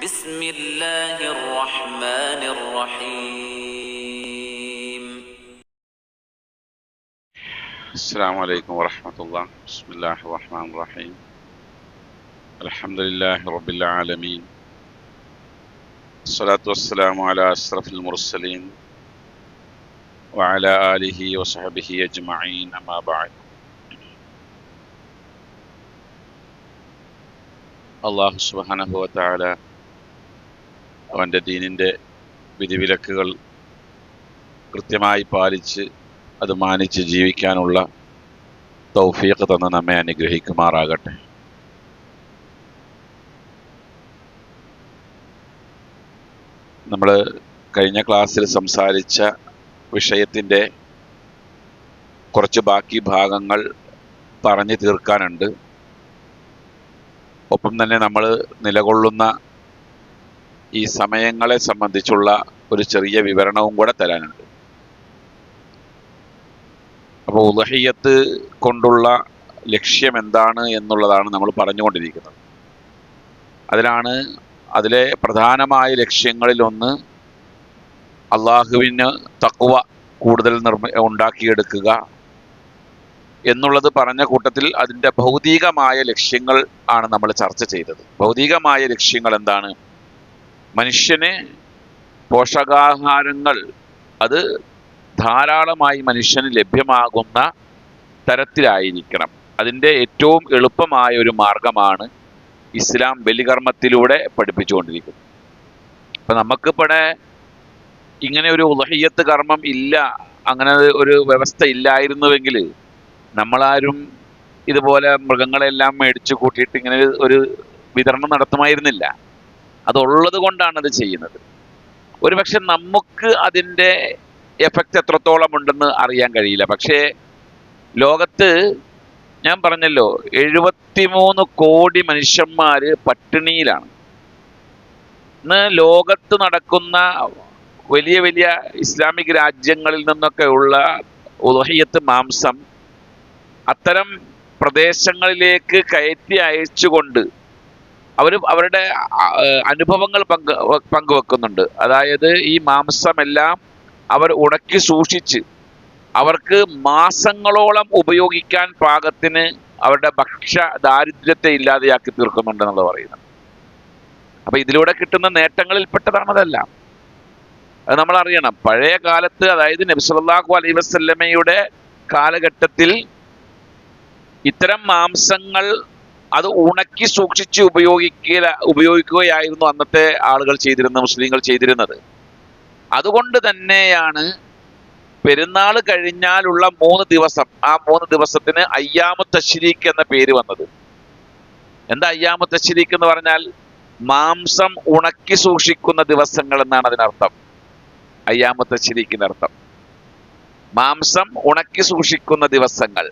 بسم الله الرحمن الرحيم. السلام عليكم ورحمة الله. بسم الله الرحمن الرحيم. الحمد لله رب العالمين. الصلاة والسلام على أشرف المرسلين وعلى آله وصحبه أجمعين. أما بعد. അള്ളാഹു സുബ്ഹാനഹു വ തആല അവൻ്റെ ദീനിൻ്റെ വിധിവിലക്കുകൾ കൃത്യമായി പാലിച്ച് അത് മാനിച്ച് ജീവിക്കാനുള്ള തൗഫീഖ് തന്ന് നമ്മെ അനുഗ്രഹിക്കുമാറാകട്ടെ. നമ്മൾ കഴിഞ്ഞ ക്ലാസ്സിൽ സംസാരിച്ച വിഷയത്തിൻ്റെ കുറച്ച് ബാക്കി ഭാഗങ്ങൾ പറഞ്ഞു തീർക്കാനുണ്ട്. ഒപ്പം തന്നെ നമ്മൾ നിലകൊള്ളുന്ന ഈ സമയങ്ങളെ സംബന്ധിച്ചുള്ള ഒരു ചെറിയ വിവരണവും കൂടെ തരാനുണ്ട്. അപ്പോൾ ഉദ്ഹിയ്യത്ത് കൊണ്ടുള്ള ലക്ഷ്യം എന്താണ് എന്നുള്ളതാണ് നമ്മൾ പറഞ്ഞുകൊണ്ടിരിക്കുന്നത്. അതിലെ പ്രധാനമായ ലക്ഷ്യങ്ങളിലൊന്ന് അള്ളാഹുവിന് തഖ്വ കൂടുതൽ ഉണ്ടാക്കിയെടുക്കുക എന്നുള്ളത് പറഞ്ഞ കൂട്ടത്തിൽ അതിൻ്റെ ഭൗതികമായ ലക്ഷ്യങ്ങൾ ആണ് നമ്മൾ ചർച്ച ചെയ്തത്. ഭൗതികമായ ലക്ഷ്യങ്ങൾ എന്താണ്? മനുഷ്യന് പോഷകാഹാരങ്ങൾ അത് ധാരാളമായി മനുഷ്യന് ലഭ്യമാകുന്ന തരത്തിലായിരിക്കണം. അതിൻ്റെ ഏറ്റവും എളുപ്പമായ ഒരു മാർഗമാണ് ഇസ്ലാം ബലികർമ്മത്തിലൂടെ പഠിപ്പിച്ചുകൊണ്ടിരിക്കുന്നത്. അപ്പം നമുക്കിവിടെ ഇങ്ങനെ ഒരു ഉദ്ഹിയ്യത്ത് കർമ്മം ഇല്ല, അങ്ങനെ ഒരു വ്യവസ്ഥ ഇല്ലായിരുന്നുവെങ്കിൽ നമ്മളാരും ഇതുപോലെ മൃഗങ്ങളെല്ലാം മേടിച്ചു കൂട്ടിയിട്ട് ഇങ്ങനെ ഒരു വിതരണം നടത്തുമായിരുന്നില്ല. അതുള്ളത് കൊണ്ടാണ് അത് ചെയ്യുന്നത്. ഒരുപക്ഷെ നമുക്ക് അതിൻ്റെ എഫക്റ്റ് എത്രത്തോളം ഉണ്ടെന്ന് അറിയാൻ കഴിയില്ല. പക്ഷേ ലോകത്ത് ഞാൻ പറഞ്ഞല്ലോ 73 കോടി മനുഷ്യന്മാർ പട്ടിണിയിലാണ്. ഇന്ന് ലോകത്ത് നടക്കുന്ന വലിയ വലിയ ഇസ്ലാമിക് രാജ്യങ്ങളിൽ നിന്നൊക്കെ ഉള്ള ഉദ്ഹിയ്യത്ത് മാംസം അത്തരം പ്രദേശങ്ങളിലേക്ക് കയറ്റി അയച്ചുകൊണ്ട് അവരുടെ അനുഭവങ്ങൾ പങ്കുവെക്കുന്നുണ്ട്. അതായത് ഈ മാംസമെല്ലാം അവർ ഉണക്കി സൂക്ഷിച്ച് അവർക്ക് മാസങ്ങളോളം ഉപയോഗിക്കാൻ പാകത്തിന് അവരുടെ ഭക്ഷ്യ ദാരിദ്ര്യത്തെ ഇല്ലാതെയാക്കി തീർക്കുന്നുണ്ടെന്നുള്ളത് പറയുന്നത്. അപ്പൊ ഇതിലൂടെ കിട്ടുന്ന നേട്ടങ്ങളിൽപ്പെട്ടതാണതെല്ലാം. അത് നമ്മൾ അറിയണം. പഴയ കാലത്ത്, അതായത് നബി സല്ലല്ലാഹു അലൈഹി വസല്ലമയുടെ കാലഘട്ടത്തിൽ ഇത്തരം മാംസങ്ങൾ അത് ഉണക്കി സൂക്ഷിച്ച് ഉപയോഗിക്കുകയായിരുന്നു അന്നത്തെ ആളുകൾ മുസ്ലിങ്ങൾ ചെയ്തിരുന്നത്. അതുകൊണ്ട് തന്നെയാണ് പെരുന്നാൾ കഴിഞ്ഞാലുള്ള 3 ദിവസം, ആ 3 ദിവസത്തിന് അയ്യാമു തശ്രീഖ് എന്ന പേര് വന്നത്. എന്താ അയ്യാമു തശ്രീഖ് എന്ന് പറഞ്ഞാൽ? മാംസം ഉണക്കി സൂക്ഷിക്കുന്ന ദിവസങ്ങൾ എന്നാണ് അതിനർത്ഥം. അയ്യാമു തശ്രീഖിന്റെ അർത്ഥം മാംസം ഉണക്കി സൂക്ഷിക്കുന്ന ദിവസങ്ങൾ.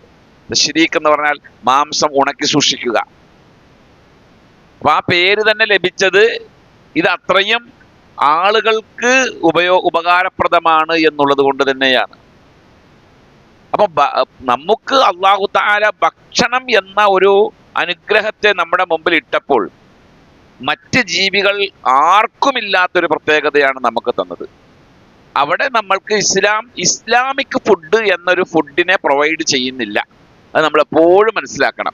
തശ്രീഖ് എന്ന് പറഞ്ഞാൽ മാംസം ഉണക്കി സൂക്ഷിക്കുക. അപ്പൊ ആ പേര് തന്നെ ലഭിച്ചത് ഇത് അത്രയും ആളുകൾക്ക് ഉപകാരപ്രദമാണ് എന്നുള്ളത് കൊണ്ട് തന്നെയാണ്. അപ്പൊ നമുക്ക് അല്ലാഹു തആല ഭക്ഷണം എന്ന ഒരു അനുഗ്രഹത്തെ നമ്മുടെ മുമ്പിൽ ഇട്ടപ്പോൾ മറ്റ് ജീവികൾ ആർക്കുമില്ലാത്തൊരു പ്രത്യേകതയാണ് നമുക്ക് തന്നത്. അവിടെ നമ്മൾക്ക് ഇസ്ലാമിക് ഫുഡ് എന്നൊരു ഫുഡിനെ പ്രൊവൈഡ് ചെയ്യുന്നില്ല. അത് നമ്മളെപ്പോഴും മനസ്സിലാക്കണം.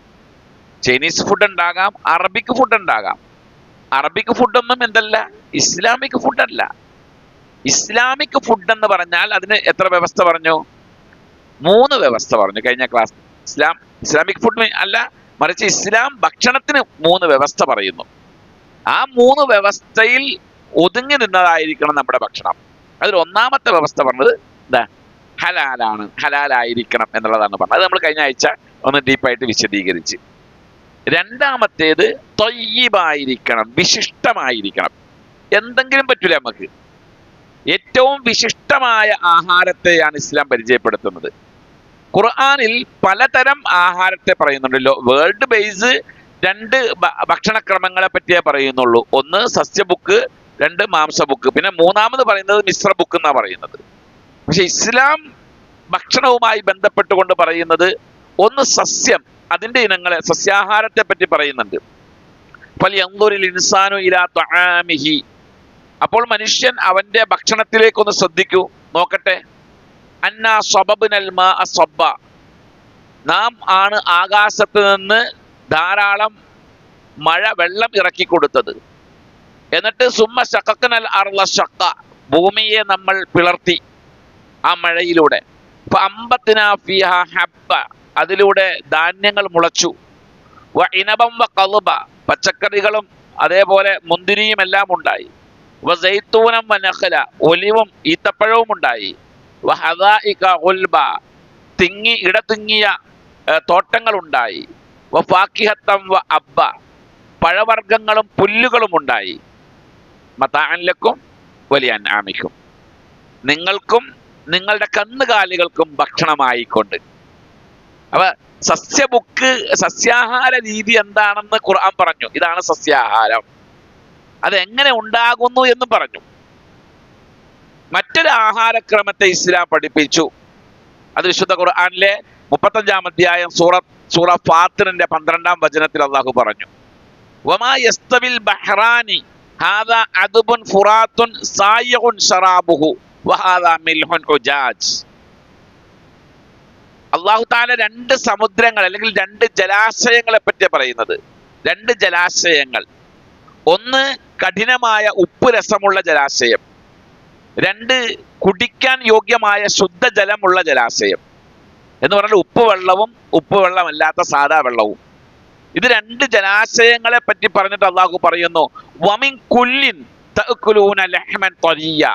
ചൈനീസ് ഫുഡ് ഉണ്ടാകാം, അറബിക് ഫുഡ് ഉണ്ടാകാം. അറബിക് ഫുഡൊന്നും എന്തല്ല, ഇസ്ലാമിക് ഫുഡല്ല. ഇസ്ലാമിക് ഫുഡ് എന്ന് പറഞ്ഞാൽ അതിന് എത്ര വ്യവസ്ഥ പറഞ്ഞു? 3 വ്യവസ്ഥ പറഞ്ഞു കഴിഞ്ഞ ക്ലാസ്. ഇസ്ലാമിക് ഫുഡ് അല്ല, മറിച്ച് ഇസ്ലാം ഭക്ഷണത്തിന് 3 വ്യവസ്ഥ പറയുന്നു. ആ 3 വ്യവസ്ഥയിൽ ഒതുങ്ങി നിന്നതായിരിക്കണം നമ്മുടെ ഭക്ഷണം. അതിൽ ഒന്നാമത്തെ വ്യവസ്ഥ പറഞ്ഞത് എന്താ? ഹലാലായിരിക്കണം എന്നുള്ളതാണ് പറഞ്ഞത്. അത് നമ്മൾ കഴിഞ്ഞ ആഴ്ച ഒന്ന് ഡീപ്പായിട്ട് വിശദീകരിച്ച്. രണ്ടാമത്തേത് ത്വയ്യിബായിരിക്കണം, വിശിഷ്ടമായിരിക്കണം. എന്തെങ്കിലും പറ്റൂല നമുക്ക്. ഏറ്റവും വിശിഷ്ടമായ ആഹാരത്തെയാണ് ഇസ്ലാം പരിചയപ്പെടുത്തുന്നത്. ഖുർആനിൽ പലതരം ആഹാരത്തെ പറയുന്നുണ്ടല്ലോ. വേൾഡ് ബേസ് 2 ഭക്ഷണക്രമങ്ങളെ പറ്റിയേ പറയുന്നുള്ളൂ. ഒന്ന് സസ്യ ബുക്ക്, 2 മാംസ ബുക്ക്, പിന്നെ 3ാമത് പറയുന്നത് മിശ്ര ബുക്ക് എന്നാണ് പറയുന്നത്. പക്ഷെ ഇസ്ലാം ഭക്ഷണവുമായി ബന്ധപ്പെട്ടുകൊണ്ട് പറയുന്നത് ഒന്ന് സസ്യം, അതിൻ്റെ ഇനങ്ങളെ, സസ്യാഹാരത്തെ പറ്റി പറയുന്നുണ്ട്. ഫൽയൻദുറിൽ ഇൻസാനു ഇലാ തആമിഹി. അപ്പോൾ മനുഷ്യൻ അവന്റെ ഭക്ഷണത്തിലേക്കൊന്ന് ശ്രദ്ധിക്കൂ, നോക്കട്ടെ. അന്നാ സ്വബബ്നൽ മാഅ സ്വബ്ബ. നാം ആണ് ആകാശത്ത് നിന്ന് ധാരാളം വെള്ളം ഇറക്കി കൊടുത്തത്. എന്നിട്ട് സുമ്മ ശഖഖ്നൽ അർള ശഖ. ഭൂമിയെ നമ്മൾ പിളർത്തി ആ മഴയിലൂടെ. ഫഅംബത്നാ ഫീഹാ ഹബ്ബ. അതിലൂടെ ധാന്യങ്ങൾ മുളച്ചു. വ ഇനബം വ ഖൽബ. പച്ചക്കറികളും അതേപോലെ മുന്തിരിയും എല്ലാം ഉണ്ടായി. വ സൈത്തൂനം വ നഖല. ഒലിവും ഈത്തപ്പഴവും ഉണ്ടായി. വ ഹദായിക ഗുൽബ. ഇടതിങ്ങിയ തോട്ടങ്ങൾ ഉണ്ടായി. വ ഫാക്കിഹത്തം വ അബ്ബ. പഴവർഗ്ഗങ്ങളും പുല്ലുകളും ഉണ്ടായി. മതാഅൻ ലക്കും വലിയൻആമിക്കും. നിങ്ങൾക്കും നിങ്ങളുടെ കന്നുകാലികൾക്കും ഭക്ഷണമായിക്കൊണ്ട്. അപ്പൊ സസ്യാഹാര രീതി എന്താണെന്ന് ഖുർആൻ പറഞ്ഞു. ഇതാണ് സസ്യാഹാരം, അതെങ്ങനെ ഉണ്ടാകുന്നു എന്ന് പറഞ്ഞു. മറ്റൊരു ആഹാരക്രമത്തെ ഇസ്ലാം പഠിപ്പിച്ചു. അത് വിശുദ്ധ ഖുർആനിലെ 35-ാം അധ്യായം സൂറ ഫാത്തിറിന്റെ 12-ാം വചനത്തിൽ അള്ളാഹു പറഞ്ഞു, വമാ യസ്തവിൽ ബഹ്റാനി ഹാദാ അദ്ബുൻ ഫുറാത്തുൻ സായിഉൻ ശറാബുഹു വഹാദാ മിൽഹുൻ ഉജാജ്. അള്ളാഹു താല രണ്ട് സമുദ്രങ്ങൾ അല്ലെങ്കിൽ രണ്ട് ജലാശയങ്ങളെ പറ്റി പറയുന്നത്. രണ്ട് ജലാശയങ്ങൾ, ഒന്ന് കഠിനമായ ഉപ്പ് രസമുള്ള ജലാശയം, രണ്ട് കുടിക്കാൻ യോഗ്യമായ ശുദ്ധജലമുള്ള ജലാശയം. എന്ന് പറഞ്ഞാൽ ഉപ്പ് വെള്ളവും ഉപ്പ് വെള്ളമല്ലാത്ത സാധാ വെള്ളവും. ഇത് രണ്ട് ജലാശയങ്ങളെ പറ്റി പറഞ്ഞിട്ട് അള്ളാഹു പറയുന്നു, വമിൻ കുല്ലിൻ തഅകുലൂന ലഹ്മൻ ത്വരിയ.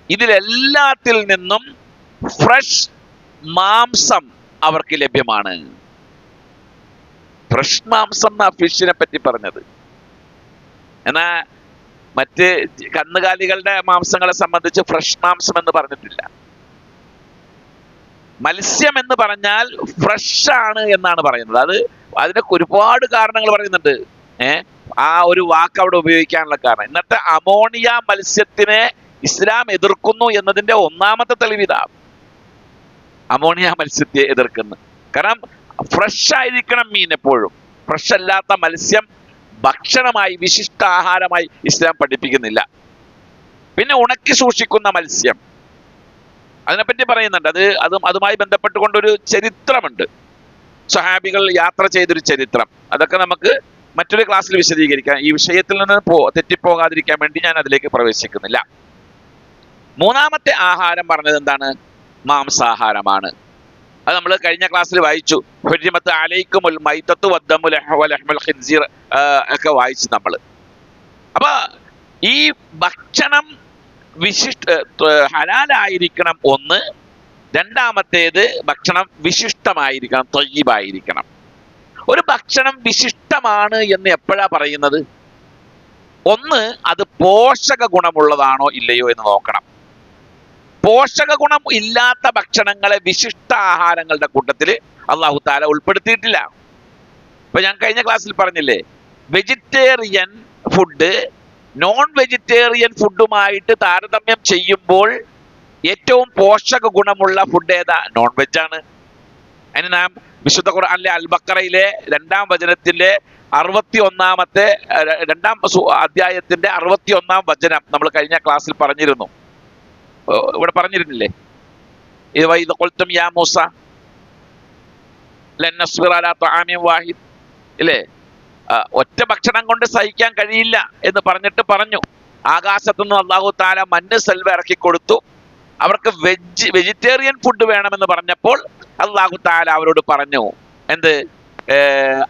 ഇതിലെല്ലാത്തിൽ നിന്നും ഫ്രഷ് മാംസം അവർക്ക് ലഭ്യമാണ്. ഫ്രഷ് മാംസം എന്നാ ഫിഷിനെ പറ്റി പറഞ്ഞത്. എന്നാ മറ്റ് കന്നുകാലികളുടെ മാംസങ്ങളെ സംബന്ധിച്ച് ഫ്രഷ് മാംസം എന്ന് പറഞ്ഞിട്ടില്ല. മത്സ്യം എന്ന് പറഞ്ഞാൽ ഫ്രഷ് ആണ് എന്നാണ് പറയുന്നത്. അതിനൊക്കെ ഒരുപാട് കാരണങ്ങൾ പറയുന്നുണ്ട്. ആ ഒരു വാക്ക് അവിടെ ഉപയോഗിക്കാനുള്ള കാരണം. ഇന്നത്തെ അമോണിയ മത്സ്യത്തിനെ ഇസ്ലാം എതിർക്കുന്നു എന്നതിന്റെ ഒന്നാമത്തെ തെളിവിതാണ്. അമോണിയ മത്സ്യത്തെ എതിർക്കുന്നു. കാരണം ഫ്രഷ് ആയിരിക്കണം മീൻ എപ്പോഴും. ഫ്രഷ് അല്ലാത്ത മത്സ്യം ഭക്ഷണമായി വിശിഷ്ട ആഹാരമായി ഇസ്ലാം പഠിപ്പിക്കുന്നില്ല. പിന്നെ ഉണക്കി സൂക്ഷിക്കുന്ന മത്സ്യം, അതിനെപ്പറ്റി പറയുന്നുണ്ട്. അതുമായി ബന്ധപ്പെട്ടുകൊണ്ടൊരു ചരിത്രമുണ്ട്. സ്വഹാബികൾ യാത്ര ചെയ്തൊരു ചരിത്രം. അതൊക്കെ നമുക്ക് മറ്റൊരു ക്ലാസ്സിൽ വിശദീകരിക്കാം. ഈ വിഷയത്തിൽ നിന്ന് തെറ്റിപ്പോകാതിരിക്കാൻ വേണ്ടി ഞാൻ അതിലേക്ക് പ്രവേശിക്കുന്നില്ല. മൂന്നാമത്തെ ആഹാരം പറഞ്ഞത് എന്താണ്? മാംസാഹാരമാണ്. അത് നമ്മൾ കഴിഞ്ഞ ക്ലാസ്സിൽ വായിച്ചു. ഹുരിമത്ത് അലൈക്കുമുൽ മൈതത്തു വദ്ദമു വലഹ്മുൽ ഖിൻസീർ ഒക്കെ വായിച്ചു നമ്മൾ. അപ്പൊ ഈ ഭക്ഷണം ഹലാലായിരിക്കണം ഒന്ന്. രണ്ടാമത്തേത് ഭക്ഷണം വിശിഷ്ടമായിരിക്കണം, ത്വയ്യിബായിരിക്കണം. ഒരു ഭക്ഷണം വിശിഷ്ടമാണ് എന്ന് എപ്പോഴാ പറയുന്നത്? ഒന്ന്, അത് പോഷക ഗുണമുള്ളതാണോ ഇല്ലയോ എന്ന് നോക്കണം. പോഷക ഗുണം ഇല്ലാത്ത ഭക്ഷണങ്ങളെ വിശിഷ്ട ആഹാരങ്ങളുടെ കൂട്ടത്തിൽ അള്ളാഹു താല ഉൾപ്പെടുത്തിയിട്ടില്ല. ഇപ്പൊ ഞാൻ കഴിഞ്ഞ ക്ലാസ്സിൽ പറഞ്ഞില്ലേ, വെജിറ്റേറിയൻ ഫുഡ് നോൺ വെജിറ്റേറിയൻ ഫുഡുമായിട്ട് താരതമ്യം ചെയ്യുമ്പോൾ ഏറ്റവും പോഷക ഗുണമുള്ള ഫുഡ് ഏതാ? നോൺ വെജാണ്. അതിന് നാം വിശുദ്ധ ഖുർആനിലെ അൽ ബഖറയിലെ 2-ാം വചനത്തിന്റെ 61-ാമത്തെ 2-ാം അധ്യായത്തിന്റെ 61-ാം വചനം നമ്മൾ കഴിഞ്ഞ ക്ലാസ്സിൽ പറഞ്ഞിരുന്നു. ഇവിടെ പറഞ്ഞിരുന്നില്ലേ? ഇത് ഖുൽതും യാ മൂസ ലൻ നസ്ബിറ അലാ തആമിൻ വാഹിദ്, ഇല്ലേ? ഒറ്റ ഭക്ഷണം കൊണ്ട് സഹിക്കാൻ കഴിയില്ല എന്ന് പറഞ്ഞിട്ട് പറഞ്ഞു, ആകാശത്തുനിന്ന് അല്ലാഹു തആല മഞ്ഞ് സെൽവ ഇറക്കി കൊടുത്തു. അവർക്ക് വെജിറ്റേറിയൻ ഫുഡ് വേണമെന്ന് പറഞ്ഞപ്പോൾ അല്ലാഹു തആല അവരോട് പറഞ്ഞു, എന്ത്?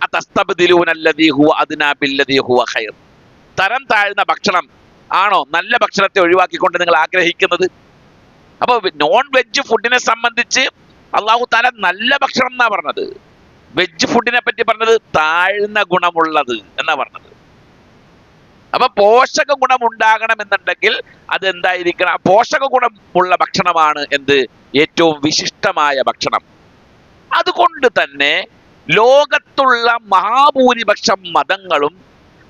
അതസ്തബ്ദിലൂനല്ലദീ ഹുവ അദ്നാ ബില്ലദീ ഹുവ ഖൈർ. തരം താഴ്ന്ന ഭക്ഷണം ആണോ നല്ല ഭക്ഷണത്തെ ഒഴിവാക്കിക്കൊണ്ട് നിങ്ങൾ ആഗ്രഹിക്കുന്നത്? അപ്പൊ നോൺ വെജ് ഫുഡിനെ സംബന്ധിച്ച് അല്ലാഹു തആല നല്ല ഭക്ഷണം എന്നാ പറഞ്ഞത്. വെജ് ഫുഡിനെ പറ്റി പറഞ്ഞത് താഴ്ന്ന ഗുണമുള്ളത് എന്നാ പറഞ്ഞത്. അപ്പൊ പോഷക ഗുണം ഉണ്ടാകണമെന്നുണ്ടെങ്കിൽ അത് എന്തായിരിക്കണം? പോഷക ഗുണമുള്ള ഭക്ഷണമാണ് എന്ത്? ഏറ്റവും വിശിഷ്ടമായ ഭക്ഷണം. അതുകൊണ്ട് തന്നെ ലോകത്തുള്ള മഹാഭൂരിപക്ഷം മതങ്ങളും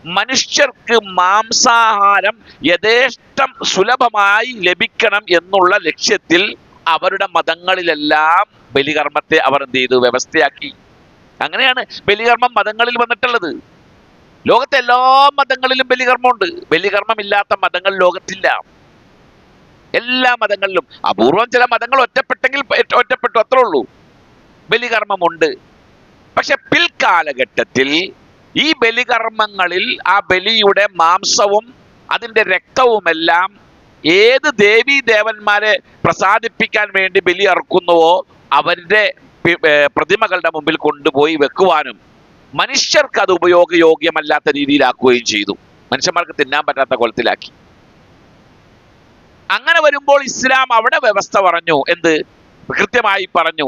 മനുഷ്യർക്ക് മാംസാഹാരം യഥേഷ്ടം സുലഭമായി ലഭിക്കണം എന്നുള്ള ലക്ഷ്യത്തിൽ അവരുടെ മതങ്ങളിലെല്ലാം ബലികർമ്മത്തെ അവർ എന്ത് ചെയ്തു? വ്യവസ്ഥയാക്കി. അങ്ങനെയാണ് ബലികർമ്മം മതങ്ങളിൽ വന്നിട്ടുള്ളത്. ലോകത്തെ എല്ലാ മതങ്ങളിലും ബലികർമ്മമുണ്ട്. ബലികർമ്മമില്ലാത്ത മതങ്ങൾ ലോകത്തില്ല. എല്ലാ മതങ്ങളിലും അപൂർവം ചില മതങ്ങൾ ഒറ്റപ്പെട്ടെങ്കിൽ ഒറ്റപ്പെട്ടു, അത്രേ ഉള്ളൂ. ബലികർമ്മമുണ്ട്. പക്ഷെ പിൽക്കാലഘട്ടത്തിൽ ഈ ബലികർമ്മങ്ങളിൽ ആ ബലിയുടെ മാംസവും അതിൻ്റെ രക്തവുമെല്ലാം ഏത് ദേവീ ദേവന്മാരെ പ്രസാദിപ്പിക്കാൻ വേണ്ടി ബലി അറുക്കുന്നുവോ അവരുടെ പ്രതിമകളുടെ മുമ്പിൽ കൊണ്ടുപോയി വെക്കുവാനും മനുഷ്യർക്ക് അത് ഉപയോഗയോഗ്യമല്ലാത്ത രീതിയിലാക്കുകയും ചെയ്തു. മനുഷ്യന്മാർക്ക് തിന്നാൻ പറ്റാത്ത കൊലത്തിലാക്കി. അങ്ങനെ വരുമ്പോൾ ഇസ്ലാം അവിടെ വ്യവസ്ഥ പറഞ്ഞു. എന്ത്? കൃത്യമായി പറഞ്ഞു,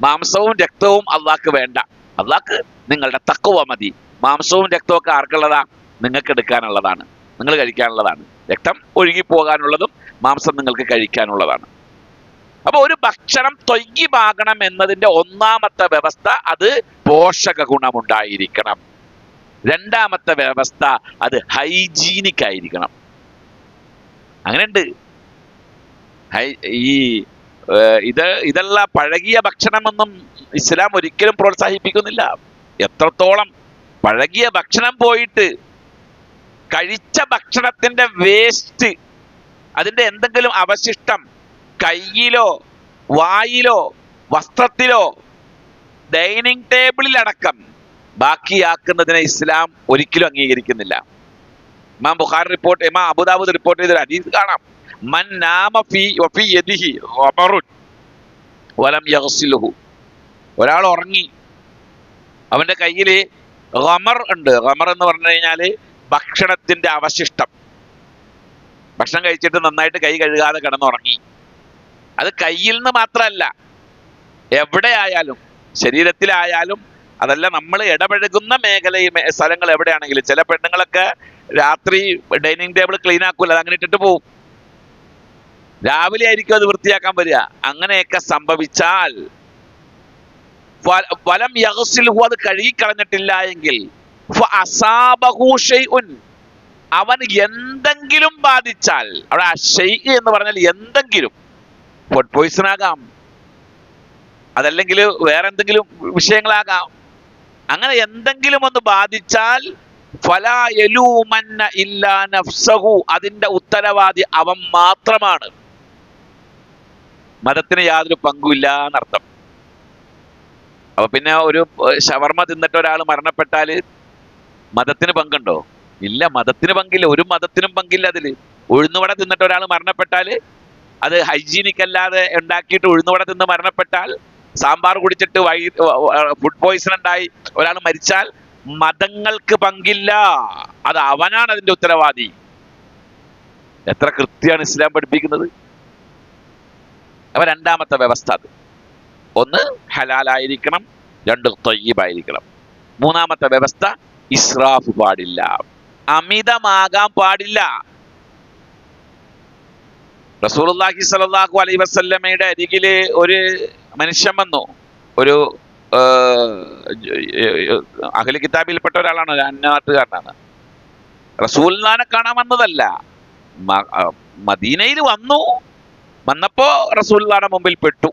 മാംസവും രക്തവും അള്ളാഹ്ക്ക് വേണ്ട, അള്ളാഹ്ക്ക് നിങ്ങളുടെ തഖ്വ മതി. മാംസവും രക്തവും ഒക്കെ ആർക്കുള്ളതാ? നിങ്ങൾക്ക് എടുക്കാനുള്ളതാണ്, നിങ്ങൾ കഴിക്കാനുള്ളതാണ്. രക്തം ഒഴുകി പോകാനുള്ളതും മാംസം നിങ്ങൾക്ക് കഴിക്കാനുള്ളതാണ്. അപ്പൊ ഒരു ഭക്ഷണം ത്വയ്യിബാകണം എന്നതിന്റെ ഒന്നാമത്തെ വ്യവസ്ഥ അത് പോഷക ഗുണമുണ്ടായിരിക്കണം. രണ്ടാമത്തെ വ്യവസ്ഥ അത് ഹൈജീനിക് ആയിരിക്കണം. അങ്ങനെയുണ്ട്. ഇതല്ല പഴകിയ ഭക്ഷണമെന്നും ഇസ്ലാം ഒരിക്കലും പ്രോത്സാഹിപ്പിക്കുന്നില്ല. എത്രത്തോളം പഴകിയ ഭക്ഷണം പോയിട്ട് കഴിച്ച ഭക്ഷണത്തിന്റെ വേസ്റ്റ്, അതിന്റെ എന്തെങ്കിലും അവശിഷ്ടം കയ്യിലോ വായിലോ വസ്ത്രത്തിലോ ഡൈനിങ് ടേബിളിലടക്കം ബാക്കിയാക്കുന്നതിനെ ഇസ്ലാം ഒരിക്കലും അംഗീകരിക്കുന്നില്ല. ഇമാം ബുഖാരി റിപ്പോർട്ട്, ഇമാം അബൂദാവൂദ് റിപ്പോർട്ട് ചെയ്തൊരു ഹദീസ് കാണാം. മൻ നാമ ഫീ വഫീ യദിഹി ഖമറുൻ വലം യഗ്സിലുഹു. ഒരാൾ ഉറങ്ങി, അവന്റെ കയ്യിൽ ഖമർ ഉണ്ട്. ഖമർ എന്ന് പറഞ്ഞു കഴിഞ്ഞാല് ഭക്ഷണത്തിന്റെ അവശിഷ്ടം. ഭക്ഷണം കഴിച്ചിട്ട് നന്നായിട്ട് കൈ കഴുകാതെ കിടന്നുറങ്ങി. അത് കയ്യിൽ നിന്ന് മാത്രമല്ല, എവിടെ ആയാലും, ശരീരത്തിലായാലും, അതല്ല നമ്മൾ ഇടപഴകുന്ന സ്ഥലങ്ങൾ എവിടെയാണെങ്കിലും. ചില പെണ്ണുങ്ങളൊക്കെ രാത്രി ഡൈനിങ് ടേബിൾ ക്ലീൻ ആക്കൂല, അത് അങ്ങനെ ഇട്ടിട്ട് പോവും. രാവിലെ ആയിരിക്കും അത് വൃത്തിയാക്കാൻ വരിക. അങ്ങനെയൊക്കെ സംഭവിച്ചാൽ വലം യഗ്സിലുഹു, അത് കഴുകിക്കളഞ്ഞിട്ടില്ല എങ്കിൽ അവൻ എന്തെങ്കിലും ബാധിച്ചാൽ, അവിടെ അശൈ എന്ന് പറഞ്ഞാൽ എന്തെങ്കിലും, ഫുഡ് പോയിസൺ ആകാം, അതല്ലെങ്കിൽ വേറെ എന്തെങ്കിലും വിഷയങ്ങളാകാം. അങ്ങനെ എന്തെങ്കിലും ഒന്ന് ബാധിച്ചാൽ ഫലാ യലൂമന്ന ഇല്ലാ നഫ്സഹു, അതിന്റെ ഉത്തരവാദി അവൻ മാത്രമാണ്. മതത്തിന് യാതൊരു പങ്കുമില്ല എന്നർത്ഥം. അപ്പൊ പിന്നെ ഒരു ഷവർമ തിന്നിട്ട് ഒരാൾ മരണപ്പെട്ടാല് മതത്തിന് പങ്കുണ്ടോ? ഇല്ല, മതത്തിന് പങ്കില്ല. ഒരു മതത്തിനും പങ്കില്ല അതില്. ഉഴുന്നുവട തിന്നിട്ട് ഒരാൾ മരണപ്പെട്ടാല്, അത് ഹൈജീനിക് അല്ലാതെ ഉണ്ടാക്കിയിട്ട് ഉഴുന്നുവട തിന്ന് മരണപ്പെട്ടാൽ, സാമ്പാർ കുടിച്ചിട്ട് ഫുഡ് പോയിസൺ ഉണ്ടായി ഒരാൾ മരിച്ചാൽ മതങ്ങൾക്ക് പങ്കില്ല. അത് അവനാണ് അതിന്റെ ഉത്തരവാദി. എത്ര കൃത്യമാണ് ഇസ്ലാം പഠിപ്പിക്കുന്നത്. അപ്പൊ രണ്ടാമത്തെ വ്യവസ്ഥ അത്. ഒന്ന് ഹലാലായിരിക്കണം, രണ്ട് ത്വയ്യിബായിരിക്കണം. മൂന്നാമത്തെ വ്യവസ്ഥ ഇസ്രാഫ് പാടില്ല, അമിതമാകാൻ പാടില്ല. റസൂലുള്ളാഹി സ്വല്ലല്ലാഹു അലൈഹി വസല്ലമയുടെ അരികില് ഒരു മനുഷ്യൻ വന്നു. ഒരു അഹ്ലു കിതാബിൽപ്പെട്ട ഒരാളാണ്, ഒരു അന്യനാട്ടുകാരനാണ്. റസൂലിനെ കാണാൻ വന്നതല്ല, മദീനയിൽ വന്നപ്പോ റസൂലുള്ളാഹിയുടെ മുമ്പിൽ പെട്ടു.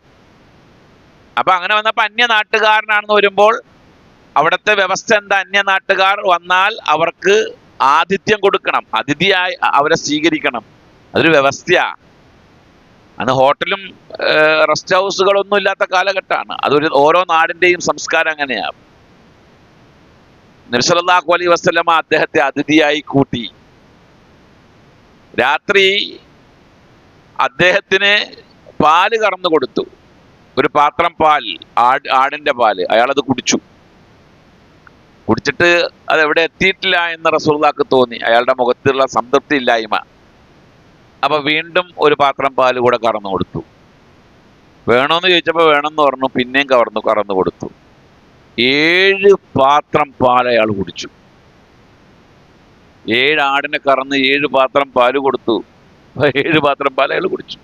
അപ്പൊ അങ്ങനെ വന്നപ്പോ അന്യനാട്ടുകാരനാണെന്ന് വരുമ്പോൾ അവിടുത്തെ വ്യവസ്ഥ എന്താ? അന്യനാട്ടുകാർ വന്നാൽ അവർക്ക് ആതിഥ്യം കൊടുക്കണം, അതിഥിയായി അവരെ സ്വീകരിക്കണം. അതൊരു വ്യവസ്ഥയാ. അന്ന് ഹോട്ടലും റെസ്റ്റ് ഹൗസുകളൊന്നും ഇല്ലാത്ത കാലഘട്ടമാണ്. അതൊരു ഓരോ നാടിന്റെയും സംസ്കാരം അങ്ങനെയാണ്. നബി സല്ലല്ലാഹു അലൈഹി വസല്ലമ അദ്ദേഹത്തെ അതിഥിയായി കൂട്ടി. രാത്രി അദ്ദേഹത്തിന് പാല് കറന്നു കൊടുത്തു. ഒരു പാത്രം പാൽ, ആടിന്റെ പാല്. അയാളത് കുടിച്ചിട്ട് അത് എവിടെ എത്തിയിട്ടില്ല എന്ന് റസൂലുള്ളാഹിക്ക് തോന്നി. അയാളുടെ മുഖത്തുള്ള സംതൃപ്തി ഇല്ലായ്മ. അപ്പൊ വീണ്ടും ഒരു പാത്രം പാല് കൂടെ കറന്നു കൊടുത്തു. വേണോന്ന് ചോദിച്ചപ്പോ വേണമെന്ന് പറഞ്ഞു. പിന്നെയും കറന്നു കൊടുത്തു. 7 പാത്രം പാൽ അയാൾ കുടിച്ചു. 7 ആടിനെ കറന്ന് 7 പാത്രം പാല് കൊടുത്തു. 7 പാത്രം പാൽ അയാൾ കുടിച്ചു.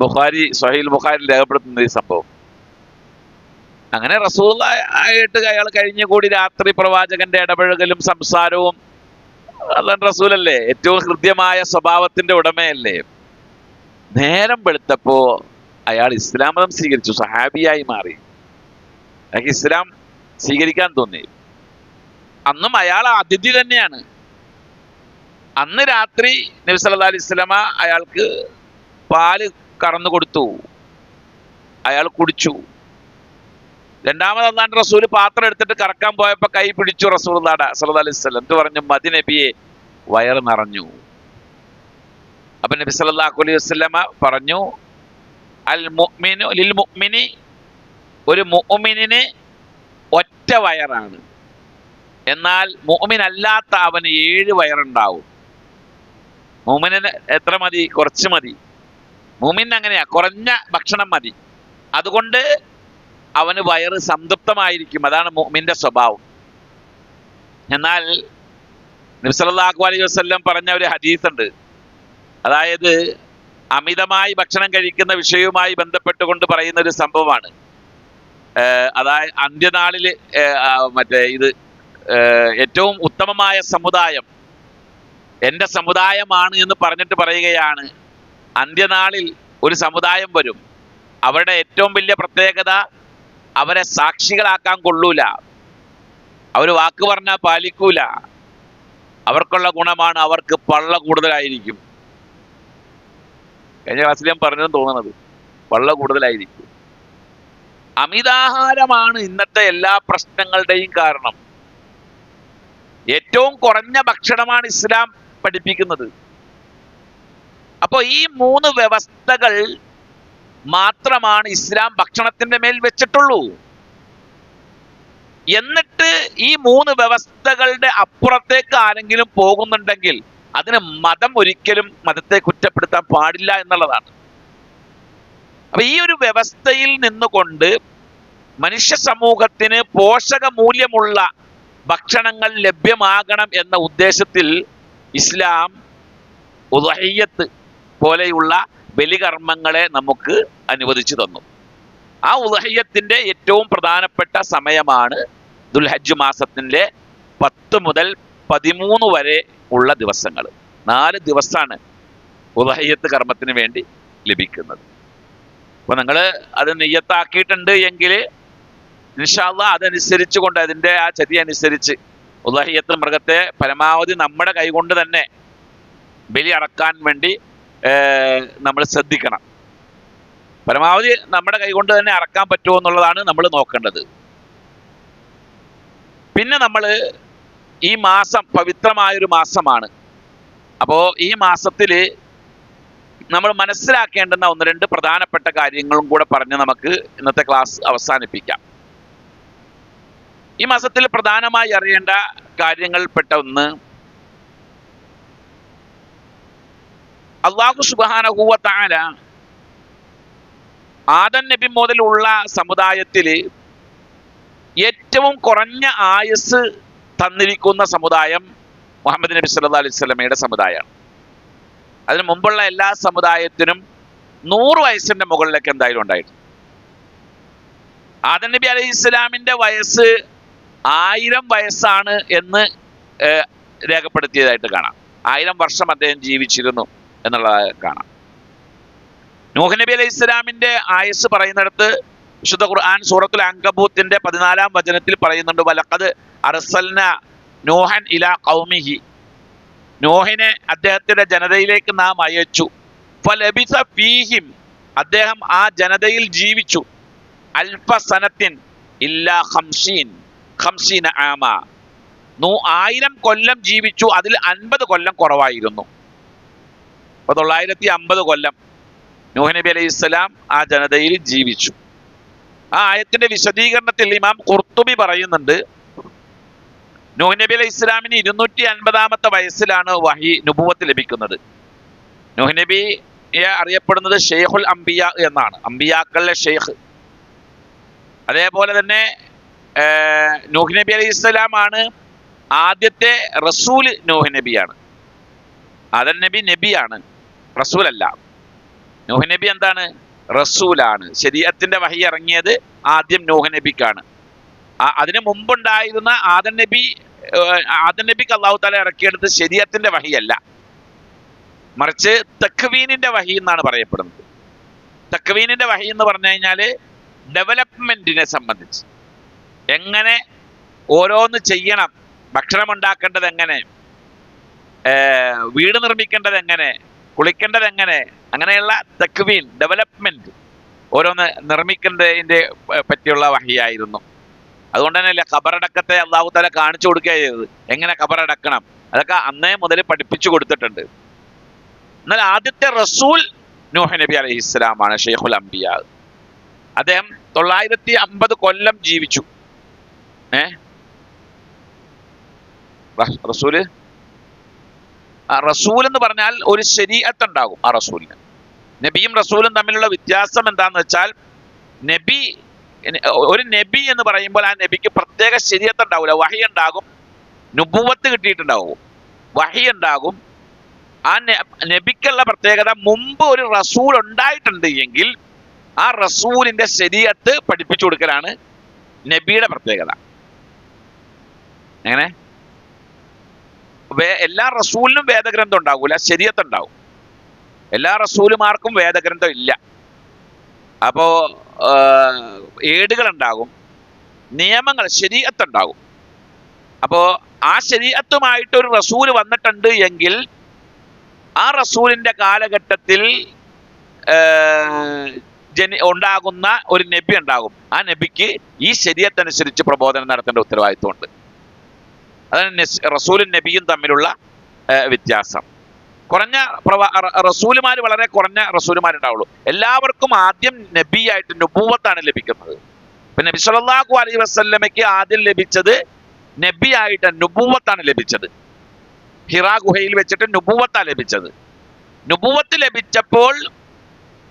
ബുഖാരി, സ്വഹീഹുൽ ബുഖാരിയിൽ രേഖപ്പെടുത്തുന്ന ഈ സംഭവം. അങ്ങനെ റസൂലുള്ളാഹിയായിട്ട് അയാൾ കഴിഞ്ഞുകൂടി. രാത്രി പ്രവാചകന്റെ ഇടപഴകലും സംസാരവും. അല്ലാഹു റസൂലല്ലേ, ഏറ്റവും ഹൃദ്യമായ സ്വഭാവത്തിന്റെ ഉടമയല്ലേ. നേരം വെളുത്തപ്പോ അയാൾ ഇസ്ലാം മതം സ്വീകരിച്ചു, സഹാബിയായി മാറി. അയാൾക്ക് ഇസ്ലാം സ്വീകരിക്കാൻ തോന്നി. അന്നും അയാൾ അതിഥി തന്നെയാണ്. അന്ന് രാത്രി നബി സല്ലല്ലാഹു അലൈഹി വസല്ലമ അയാൾക്ക് പാല് കറന്നു കൊടുത്തു, അയാൾ കുടിച്ചു. രണ്ടാമത് അല്ലാഹുവിന്റെ റസൂല് പാത്രം എടുത്തിട്ട് കറക്കാൻ പോയപ്പോ കൈ പിടിച്ചു റസൂലുള്ളാഹി സ്വല്ലല്ലാഹു അലൈഹി വസല്ലം. എന്നിട്ട് പറഞ്ഞു, മതി നബിയെ, വയറ് നിറഞ്ഞു. അപ്പൊ നബി സല്ലല്ലാഹു അലൈഹി വസല്ലമ പറഞ്ഞു, അൽ മുഅ്മിനു ലിൽ മുഅ്മിനി, ഒരു മുഅ്മിനിന് ഒറ്റ വയറാണ്, എന്നാൽ മുഅ്മിൻ അല്ലാത്ത അവന് 7 വയറുണ്ടാവും. മുഅ്മിനിന് എത്ര മതി? കുറച്ച് മതി. മുഅ്മിൻ അങ്ങനെയാ, കുറഞ്ഞ ഭക്ഷണം മതി. അതുകൊണ്ട് അവന് വയറ് സംതൃപ്തമായിരിക്കും. അതാണ് മുഅ്മിന്റെ സ്വഭാവം. എന്നാൽ നബി സല്ലല്ലാഹു അലൈഹി വസല്ലം പറഞ്ഞ ഒരു ഹദീസ് ഉണ്ട്. അതായത് അമിതമായി ഭക്ഷണം കഴിക്കുന്ന വിഷയവുമായി ബന്ധപ്പെട്ടുകൊണ്ട് പറയുന്ന ഒരു സംഭവമാണ്. അതായത് അന്ത്യനാളില് ഇത് ഏറ്റവും ഉത്തമമായ സമുദായം എൻ്റെ സമുദായമാണ് എന്ന് പറഞ്ഞിട്ട് പറയുകയാണ്. അന്ത്യനാളിൽ ഒരു സമുദായം വരും. അവരുടെ ഏറ്റവും വലിയ പ്രത്യേകത, അവരെ സാക്ഷികളാക്കാൻ കൊള്ളൂല, അവർ വാക്ക് പറഞ്ഞാൽ പാലിക്കൂല. അവർക്കുള്ള ഗുണമാണ് അവർക്ക് പള്ള കൂടുതലായിരിക്കും. കഴിഞ്ഞ ക്ലാസ്സിൽ ഞാൻ പറഞ്ഞതെന്ന് തോന്നുന്നത്, പള്ള കൂടുതലായിരിക്കും. അമിതാഹാരമാണ് ഇന്നത്തെ എല്ലാ പ്രശ്നങ്ങളുടെയും കാരണം. ഏറ്റവും കുറഞ്ഞ ഭക്ഷണമാണ് ഇസ്ലാം പഠിപ്പിക്കുന്നത്. അപ്പോൾ ഈ 3 വ്യവസ്ഥകൾ മാത്രമാണ് ഇസ്ലാം ഭക്ഷണത്തിന്റെ മേൽ വെച്ചിട്ടുള്ളൂ. എന്നിട്ട് ഈ 3 വ്യവസ്ഥകളുടെ അപ്പുറത്തേക്ക് ആരെങ്കിലും പോകുന്നുണ്ടെങ്കിൽ അതിന് മതം ഒരിക്കലും മതത്തെ കുറ്റപ്പെടുത്താൻ പാടില്ല എന്നുള്ളതാണ്. അപ്പൊ ഈ ഒരു വ്യവസ്ഥയിൽ നിന്നുകൊണ്ട് മനുഷ്യ സമൂഹത്തിന് പോഷക മൂല്യമുള്ള ഭക്ഷണങ്ങൾ ലഭ്യമാകണം എന്ന ഉദ്ദേശത്തിൽ ഇസ്ലാം ഉദ്ഹിയ്യത്ത് പോലെയുള്ള ബലികർമ്മങ്ങളെ നമുക്ക് അനുവദിച്ചു തന്നു. ആ ഉദ്ഹിയ്യത്തിന്റെ ഏറ്റവും പ്രധാനപ്പെട്ട സമയമാണ് ദുൽഹജ്ജ് മാസത്തിന്റെ 10 മുതൽ 13 വരെ ഉള്ള ദിവസങ്ങൾ. 4 ദിവസമാണ് ഉദ്ഹിയ്യത്ത് കർമ്മത്തിന് വേണ്ടി ലഭിക്കുന്നത്. അപ്പൊ നിങ്ങൾ അത് നിയ്യത്താക്കിയിട്ടുണ്ട് എങ്കിൽ ഇൻഷാ അല്ലാഹ് അതനുസരിച്ച് കൊണ്ട്, അതിൻ്റെ ആ ചര്യ അനുസരിച്ച് ഉദ്ഹിയ്യത്ത് മൃഗത്തെ പരമാവധി നമ്മുടെ കൈകൊണ്ട് തന്നെ ബലി അറക്കാൻ വേണ്ടി നമ്മൾ ശ്രദ്ധിക്കണം. പരമാവധി നമ്മുടെ കൈകൊണ്ട് തന്നെ അറക്കാൻ പറ്റുമോ എന്നുള്ളതാണ് നമ്മൾ നോക്കേണ്ടത്. പിന്നെ നമ്മൾ ഈ മാസം പവിത്രമായൊരു മാസമാണ്. അപ്പോൾ ഈ മാസത്തിൽ നമ്മൾ മനസ്സിലാക്കേണ്ടുന്ന 1-2 പ്രധാനപ്പെട്ട കാര്യങ്ങളും കൂടെ പറഞ്ഞ് നമുക്ക് ഇന്നത്തെ ക്ലാസ് അവസാനിപ്പിക്കാം. ഈ മാസത്തിൽ പ്രധാനമായി അറിയേണ്ട കാര്യങ്ങൾപ്പെട്ട ഒന്ന്, അല്ലാഹു സുബ്ഹാനഹു വ തആല ആദം നബി മുതലുള്ള സമുദായത്തിൽ ഏറ്റവും കുറഞ്ഞ ആയുസ് തന്നിരിക്കുന്ന സമുദായം മുഹമ്മദ് നബി സല്ലല്ലാഹു അലൈഹി വസല്ലമയുടെ സമുദായമാണ്. അതിന് മുമ്പുള്ള എല്ലാ സമുദായത്തിനും 100 വയസ്സിന്റെ മുകളിലേക്ക് എന്തായാലും ഉണ്ടായിരുന്നു. ആദം നബി അലൈഹി ഇസ്ലാമിന്റെ വയസ്സ് 1000 വയസ്സാണ് എന്ന് രേഖപ്പെടുത്തിയതായിട്ട് കാണാം. 1000 വർഷം അദ്ദേഹം ജീവിച്ചിരുന്നു എന്നുള്ളത് കാണാം. നൂഹ് നബി അലൈഹി ഇസ്ലാമിന്റെ ആയുസ് പറയുന്നിടത്ത് വിശുദ്ധ ഖുർആൻ സൂറത്തുൽ അൻകബൂത്തിന്റെ 14-ാം വചനത്തിൽ പറയുന്നുണ്ട്, വലഖദ് അർസൽന നൂഹൻ ഇലാ ഖൗമിഹി, നൂഹിനെ അദ്ദേഹത്തിന്റെ ജനതയിലേക്ക് നാം അയച്ചു. ഫലബിസ ഫീഹിം, അദ്ദേഹം ആ ജനതയിൽ ജീവിച്ചു. അൽഫ സനത്തിൻ ഇല്ലാ 50 ആമ, 1000 കൊല്ലം ജീവിച്ചു. അതിൽ 50 കൊല്ലം കുറവായിരുന്നു. അപ്പൊ 950 കൊല്ലം നൂഹ് നബി അലൈഹി സ്വലാം ആ ജനതയിൽ ജീവിച്ചു. ആ ആയത്തിന്റെ വിശദീകരണത്തിൽ ഇമാം ഖുർത്തുബി പറയുന്നുണ്ട്, നൂഹ് നബി അലൈഹി ഇസ്ലാമിന് 250-ാമത്തെ വയസ്സിലാണ് വഹി നുബുവത്ത് ലഭിക്കുന്നത്. നൂഹ് നബിയെ അറിയപ്പെടുന്നത് ഷെയ്ഖുൽ അംബിയ എന്നാണ്, അംബിയാക്കളിലെ ഷെയ്ഖ്. അതേപോലെ തന്നെ നൂഹ് നബി അലൈഹി ഇസ്ലാമാണ് ആദ്യത്തെ റസൂൽ. നൂഹ് നബിയാണ്. ആദം നബി നബിയാണ്, റസൂലല്ല. നൂഹ് നബി എന്താണ്? റസൂലാണ്. ശരീഅത്തിന്റെ വഹി ഇറങ്ങിയത് ആദ്യം നൂഹ് നബിക്കാണ്. അതിനു മുമ്പുണ്ടായിരുന്ന ആദം നബിക്ക് അല്ലാഹു തആല ഇറക്കിയെടുത്ത് ശരീഅത്തിന്റെ വഹിയല്ല, മറിച്ച് തക്വീനിന്റെ വഹി എന്നാണ് പറയപ്പെടുന്നത്. തക്വീനിന്റെ വഹി എന്ന് പറഞ്ഞു കഴിഞ്ഞാല് ഡെവലപ്മെന്റിനെ സംബന്ധിച്ച്, എങ്ങനെ ഓരോന്ന് ചെയ്യണം, ഭക്ഷണം ഉണ്ടാക്കേണ്ടത് എങ്ങനെ, വീട് നിർമ്മിക്കേണ്ടത് എങ്ങനെ, കുളിക്കേണ്ടത് എങ്ങനെ, അങ്ങനെയുള്ള തക്വീൻ ഡെവലപ്മെന്റ് ഓരോന്ന് നിർമ്മിക്കേണ്ടതിന്റെ പറ്റിയുള്ള വഹിയായിരുന്നു. അതുകൊണ്ട് തന്നെയല്ലേ ഖബറടക്കത്തെ അള്ളാഹു തആല കാണിച്ചു കൊടുക്കുക ചെയ്തത്, എങ്ങനെ ഖബറടക്കണം, അതൊക്കെ അന്നേ മുതൽ പഠിപ്പിച്ചു കൊടുത്തിട്ടുണ്ട്. എന്നാൽ ആദ്യത്തെ റസൂൽ നൂഹ് നബി അലൈഹിസ്സലാമാണ്, ഷെയ്ഖുൽ അംബിയ. അദ്ദേഹം 950 കൊല്ലം ജീവിച്ചു. റസൂൽ എന്ന് പറഞ്ഞാൽ ഒരു ശരീഅത്ത് ഉണ്ടാകും ആ റസൂലിന്. നബിയും റസൂലും തമ്മിലുള്ള വ്യത്യാസം എന്താന്ന് വെച്ചാൽ, ഒരു നബി എന്ന് പറയുമ്പോൾ ആ നബിക്ക് പ്രത്യേക ശരീഅത്ത് ഉണ്ടാവില്ല. വഹി ഉണ്ടാകും, നുബുവത്ത് കിട്ടിയിട്ടുണ്ടാവും, വഹി ഉണ്ടാകും. ആ നബിക്കുള്ള പ്രത്യേകത, മുമ്പ് ഒരു റസൂൽ ഉണ്ടായിട്ടുണ്ട് എങ്കിൽ ആ റസൂലിന്റെ ശരീഅത്ത് പഠിപ്പിച്ചു കൊടുക്കലാണ് നബിയുടെ പ്രത്യേകത. എങ്ങനെ എല്ലാ റസൂലിനും വേദഗ്രന്ഥം ഉണ്ടാകൂല, ശരീഅത്ത് ഉണ്ടാവും. എല്ലാ റസൂലുമാർക്കും വേദഗ്രന്ഥം ഇല്ല. അപ്പോ ഏടുകൾ ഉണ്ടാകും, നിയമങ്ങൾ, ശരീഅത്ത് ഉണ്ടാകും. അപ്പോ ആ ശരീഅത്തുമായിട്ട് ഒരു റസൂൽ വന്നിട്ടുണ്ട് എങ്കിൽ ആ റസൂലിന്റെ കാലഘട്ടത്തിൽ ഉണ്ടാകുന്ന ഒരു നബി ഉണ്ടാകും. ആ നബിക്ക് ഈ ശരീഅത്ത് അനുസരിച്ച് പ്രബോധനം നടത്തേണ്ട ഉത്തരവാദിത്വമുണ്ട്. അതാണ് റസൂലും നബിയും തമ്മിലുള്ള വ്യത്യാസം. കുറഞ്ഞ റസൂലുമാർ, വളരെ കുറഞ്ഞ റസൂലുമാരുണ്ടാവുള്ളൂ. എല്ലാവർക്കും ആദ്യം നബിയായിട്ട് നുബുവത്താണ് ലഭിക്കുന്നത്. പിന്നെ നബി സല്ലല്ലാഹു അലൈഹി വസല്ലമയ്ക്ക് ആദ്യം ലഭിച്ചത് നബിയായിട്ട് നുബുവത്താണ് ലഭിച്ചത്. ഹിറാ ഗുഹയിൽ വെച്ചിട്ട് നുബുവത്താണ് ലഭിച്ചത്. നുബുവത്ത് ലഭിച്ചപ്പോൾ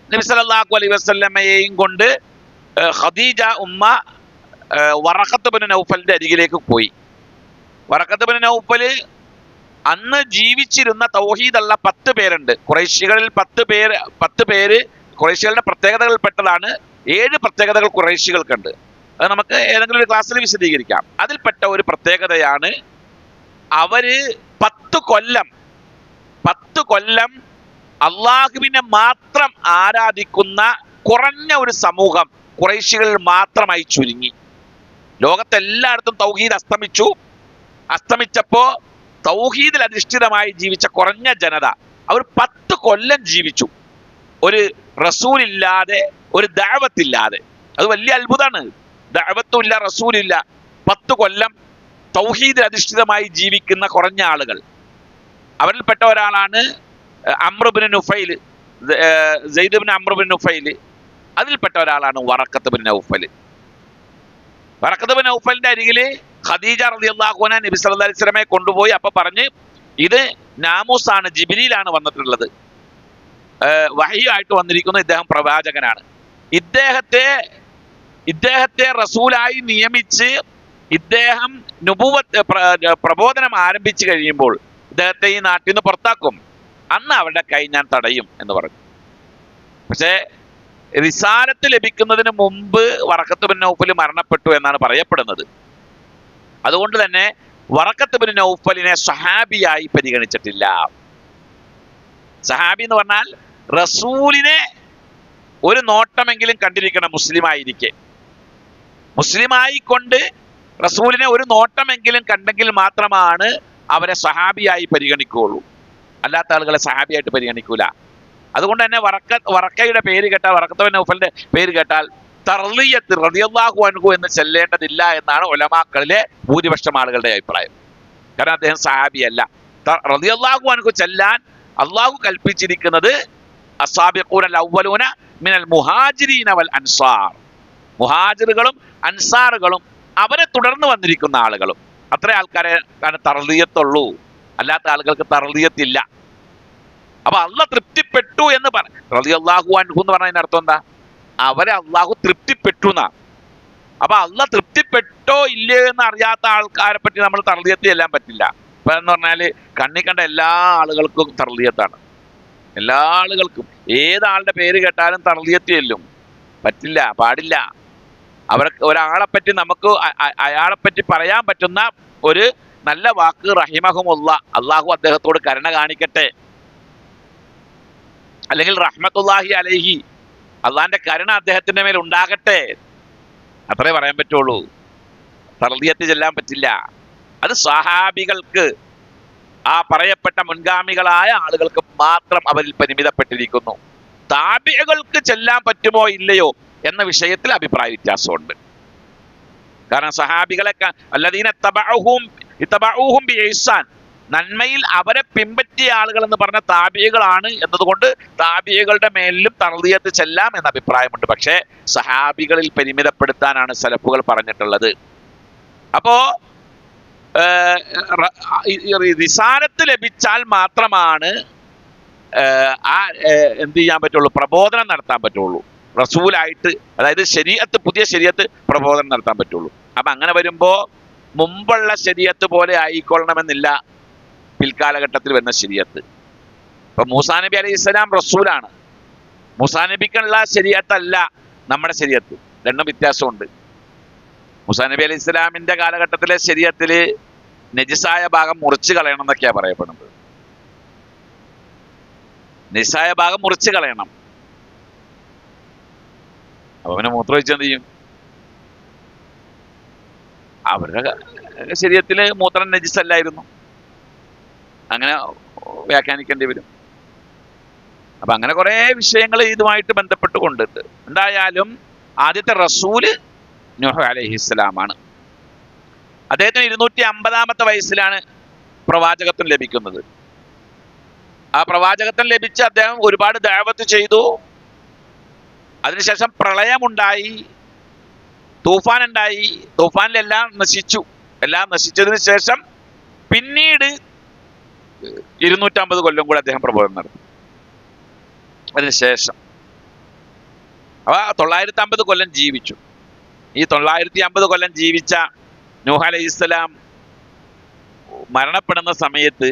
നബി സല്ലല്ലാഹു അലൈഹി വസല്ലമയെയും കൊണ്ട് ഖദീജ ഉമ്മ വറഖത്ത് ബിൻ നൗഫലിന്റെ അരികിലേക്ക് പോയി. വറഖത്ത് ബിൻ നൗഫല് അന്ന് ജീവിച്ചിരുന്ന തൗഹീദുള്ള 10 പേരുണ്ട്. ഖുറൈശികളിൽ 10 പേര് ഖുറൈശികളുടെ പ്രത്യേകതകളിൽപ്പെട്ടതാണ്. 7 പ്രത്യേകതകൾ ഖുറൈശികൾക്കുണ്ട്. അത് നമുക്ക് ഏതെങ്കിലും ഒരു ക്ലാസ്സിൽ വിശദീകരിക്കാം. അതിൽപ്പെട്ട ഒരു പ്രത്യേകതയാണ്, അവര് 10 കൊല്ലം അള്ളാഹുവിനെ മാത്രം ആരാധിക്കുന്ന കുറഞ്ഞ ഒരു സമൂഹം ഖുറൈശികളിൽ മാത്രമായി ചുരുങ്ങി. ലോകത്തെല്ലായിടത്തും തൗഹീദ് അസ്തമിച്ചപ്പോ തൗഹീദിൽ അധിഷ്ഠിതമായി ജീവിച്ച കുറഞ്ഞ ജനത അവർ 10 കൊല്ലം ജീവിച്ചു, ഒരു റസൂലില്ലാതെ, ഒരു ദഅവത്തില്ലാതെ. അത് വലിയ അത്ഭുതമാണ്. ദഅവത്തും ഇല്ല, റസൂലില്ല, 10 കൊല്ലം തൗഹീദിൽ അധിഷ്ഠിതമായി ജീവിക്കുന്ന കുറഞ്ഞ ആളുകൾ. അവരിൽപ്പെട്ട ഒരാളാണ് അംർ ഇബ്നു നുഫൈൽ, സെയ്ദ് ഇബ്നു അംർ ഇബ്നു നുഫൈൽ. അതിൽപ്പെട്ട ഒരാളാണ് വറഖത്ത് ബിൻ നൗഫൽ. വറഖത്ത് ബിൻ നൗഫലിന്റെ അരികില് ഖദീജ റളിയല്ലാഹു അൻഹ നബി സല്ലല്ലാഹു അലൈഹി വസല്ലമയെ കൊണ്ടുപോയി. അപ്പൊ പറഞ്ഞ്, ഇത് നാമൂസാണ്, ജിബ്രീലാണ് വന്നിട്ടുള്ളത്, വഹീയായിട്ട് വന്നിരിക്കുന്നു, ഇദ്ദേഹം പ്രവാചകനാണ്. ഇദ്ദേഹത്തെ റസൂലായി നിയമിച്ച് ഇദ്ദേഹം പ്രബോധനം ആരംഭിച്ചു കഴിയുമ്പോൾ ഇദ്ദേഹത്തെ ഈ നാട്ടിൽ നിന്ന് പുറത്താക്കും, അന്ന് അവരുടെ കൈ ഞാൻ തടയും എന്ന് പറഞ്ഞു. പക്ഷേ റിസാലത്ത് ലഭിക്കുന്നതിന് മുമ്പ് വറഖത്ത് ബിൻ നൗഫൽ മരണപ്പെട്ടു എന്നാണ് പറയപ്പെടുന്നത്. അതുകൊണ്ട് തന്നെ വറഖത്ത് ബിൻ നൗഫലിനെ സഹാബിയായി പരിഗണിച്ചിട്ടില്ല. സഹാബി എന്ന് പറഞ്ഞാൽ റസൂലിനെ ഒരു നോട്ടമെങ്കിലും കണ്ടിരിക്കണം മുസ്ലിമായിരിക്കെ. മുസ്ലിമായിക്കൊണ്ട് റസൂലിനെ ഒരു നോട്ടമെങ്കിലും കണ്ടെങ്കിൽ മാത്രമാണ് അവരെ സഹാബിയായി പരിഗണിക്കുകയുള്ളൂ. അല്ലാത്ത ആളുകളെ സഹാബിയായിട്ട് പരിഗണിക്കൂല. അതുകൊണ്ട് തന്നെ വറക്കയുടെ പേര് കേട്ടാൽ, വറഖത്ത് ബിൻ നൗഫലിന്റെ പേര് കേട്ടാൽ തർളിയത്ത് റളിയല്ലാഹു അൻഹു എന്ന് ചെല്ലേണ്ടതില്ല എന്നാണ് ഉലമാക്കളിലെ ഭൂരിപക്ഷം ആളുകളുടെ അഭിപ്രായം. കാരണം അദ്ദേഹം സഹാബിയല്ല. റളിയല്ലാഹു അൻഹു ചെല്ലാൻ അള്ളാഹു കൽപ്പിച്ചിരിക്കുന്നത് അസ്സാബിഖൂനൽ അവ്വലൂന മിനൽ മുഹാജിരീന വൽ അൻസാർ, മുഹാജിറുകളും അൻസാറുകളും അവരെ തുടർന്ന് വന്നിരിക്കുന്ന ആളുകളും, അത്ര ആൾക്കാരെ തർളിയത്തുള്ളൂ. അല്ലാത്ത ആളുകൾക്ക് തർളിയത്തില്ല. അപ്പൊ അള്ളാഹ് തൃപ്തിപ്പെട്ടു എന്ന് റളിയല്ലാഹു അൻഹു എന്ന് പറഞ്ഞതിന്റെ അർത്ഥം എന്താ? അവരെ അള്ളാഹു തൃപ്തിപ്പെട്ടു എന്നാ. അപ്പൊ അള്ളാഹ് തൃപ്തിപ്പെട്ടോ ഇല്ലയോ എന്ന് അറിയാത്ത ആൾക്കാരെ പറ്റി നമ്മൾ തർളിയത്ത് ചെല്ലാൻ പറ്റില്ല. ഇപ്പൊ എന്ന് പറഞ്ഞാല് കണ്ണി കണ്ട എല്ലാ ആളുകൾക്കും തർളിയത്താണ്. എല്ലാ ആളുകൾക്കും ഏതാളുടെ പേര് കേട്ടാലും തർളിയത്ത് ചെല്ലും. പറ്റില്ല, പാടില്ല. ഒരാളെ പറ്റി നമുക്ക് അയാളെ പറ്റി പറയാൻ പറ്റുന്ന ഒരു നല്ല വാക്ക് റഹിമഹുമുള്ള, അള്ളാഹു അദ്ദേഹത്തോട് കരുണ കാണിക്കട്ടെ, അല്ലെങ്കിൽ റഹ്മത്തുള്ളാഹി അലൈഹി, അള്ളാന്റെ കരുണ അദ്ദേഹത്തിന്റെ മേൽ ഉണ്ടാകട്ടെ, അത്രേ പറയാൻ പറ്റുള്ളൂ. തർദിയത്ത് ചെല്ലാൻ പറ്റില്ല. അത് സ്വഹാബികൾക്ക്, ആ പറയപ്പെട്ട മുൻഗാമികളായ ആളുകൾക്ക് മാത്രം അവരിൽ പരിമിതപ്പെട്ടിരിക്കുന്നു. താബിഈകൾക്ക് ചെല്ലാൻ പറ്റുമോ ഇല്ലയോ എന്ന വിഷയത്തിൽ അഭിപ്രായ വ്യത്യാസമുണ്ട്. കാരണം സഹാബികളെ അല്ലദീന ഇത്തബഊഹും ബിഇഹ്സാൻ, നന്മയിൽ അവരെ പിൻപറ്റിയ ആളുകൾ എന്ന് പറഞ്ഞ താബിഈകളാണ് എന്നതുകൊണ്ട് താബിഈകളുടെ മേലിലും തർദിയത്ത് ചെല്ലാം എന്ന അഭിപ്രായമുണ്ട്. പക്ഷേ സഹാബികളിൽ പരിമിതപ്പെടുത്താനാണ് സലഫുകൾ പറഞ്ഞിട്ടുള്ളത്. അപ്പോ റിസാലത്ത് ലഭിച്ചാൽ മാത്രമാണ് എന്ത് ചെയ്യാൻ പറ്റുള്ളൂ, പ്രബോധനം നടത്താൻ പറ്റുള്ളൂ. റസൂലായിട്ട്, അതായത് ശരീഅത്ത്, പുതിയ ശരീഅത്ത് പ്രബോധനം നടത്താൻ പറ്റുള്ളൂ. അപ്പൊ അങ്ങനെ വരുമ്പോ മുമ്പുള്ള ശരീഅത്ത് പോലെ ആയിക്കൊള്ളണമെന്നില്ല പിൽക്കാലഘട്ടത്തിൽ വരുന്ന ശരീഅത്ത്. ഇപ്പൊ മൂസാ നബി അലൈഹി സ്വലാം റസൂലാണ്. മൂസാ നബിക്കുള്ള ശരീഅത്തല്ല നമ്മുടെ ശരീഅത്ത്, രണ്ടും വ്യത്യാസമുണ്ട്. മൂസാ നബി അലൈഹി സ്വലാമിന്റെ കാലഘട്ടത്തിലെ ശരീഅത്തില് നജിസായ ഭാഗം മുറിച്ച് കളയണം എന്നൊക്കെയാ പറയപ്പെടുന്നത്. നജിസായ ഭാഗം മുറിച്ച് കളയണം. അപ്പൊ അവനെ മൂത്രമൊഴിച്ച് എന്ത് ചെയ്യും? അവരുടെ ശരീരത്തില് മൂത്രം നജിസല്ലായിരുന്നു, അങ്ങനെ വ്യാഖ്യാനിക്കേണ്ടി വരും. അപ്പൊ അങ്ങനെ കുറെ വിഷയങ്ങൾ ഇതുമായിട്ട് ബന്ധപ്പെട്ട് കൊണ്ടിട്ട്. എന്തായാലും ആദ്യത്തെ റസൂല് നൂഹ് അലൈഹിസ്സലാമാണ്. അദ്ദേഹത്തിന് 250-ാമത്തെ വയസ്സിലാണ് പ്രവാചകത്വം ലഭിക്കുന്നത്. ആ പ്രവാചകത്വം ലഭിച്ച് അദ്ദേഹം ഒരുപാട് ദഅവത്ത് ചെയ്തു. അതിനുശേഷം പ്രളയമുണ്ടായി, തൂഫാൻ ഉണ്ടായി. തൂഫാനിലെല്ലാം നശിച്ചു. എല്ലാം നശിച്ചതിന് ശേഷം പിന്നീട് 250 കൊല്ലം കൂടെ അദ്ദേഹം പ്രബോധനം നടത്തി. അതിനുശേഷം അവ 950 കൊല്ലം ജീവിച്ചു. ഈ 950 കൊല്ലം ജീവിച്ച നൂഹ് അലൈഹിസ്സലാം മരണപ്പെടുന്ന സമയത്ത്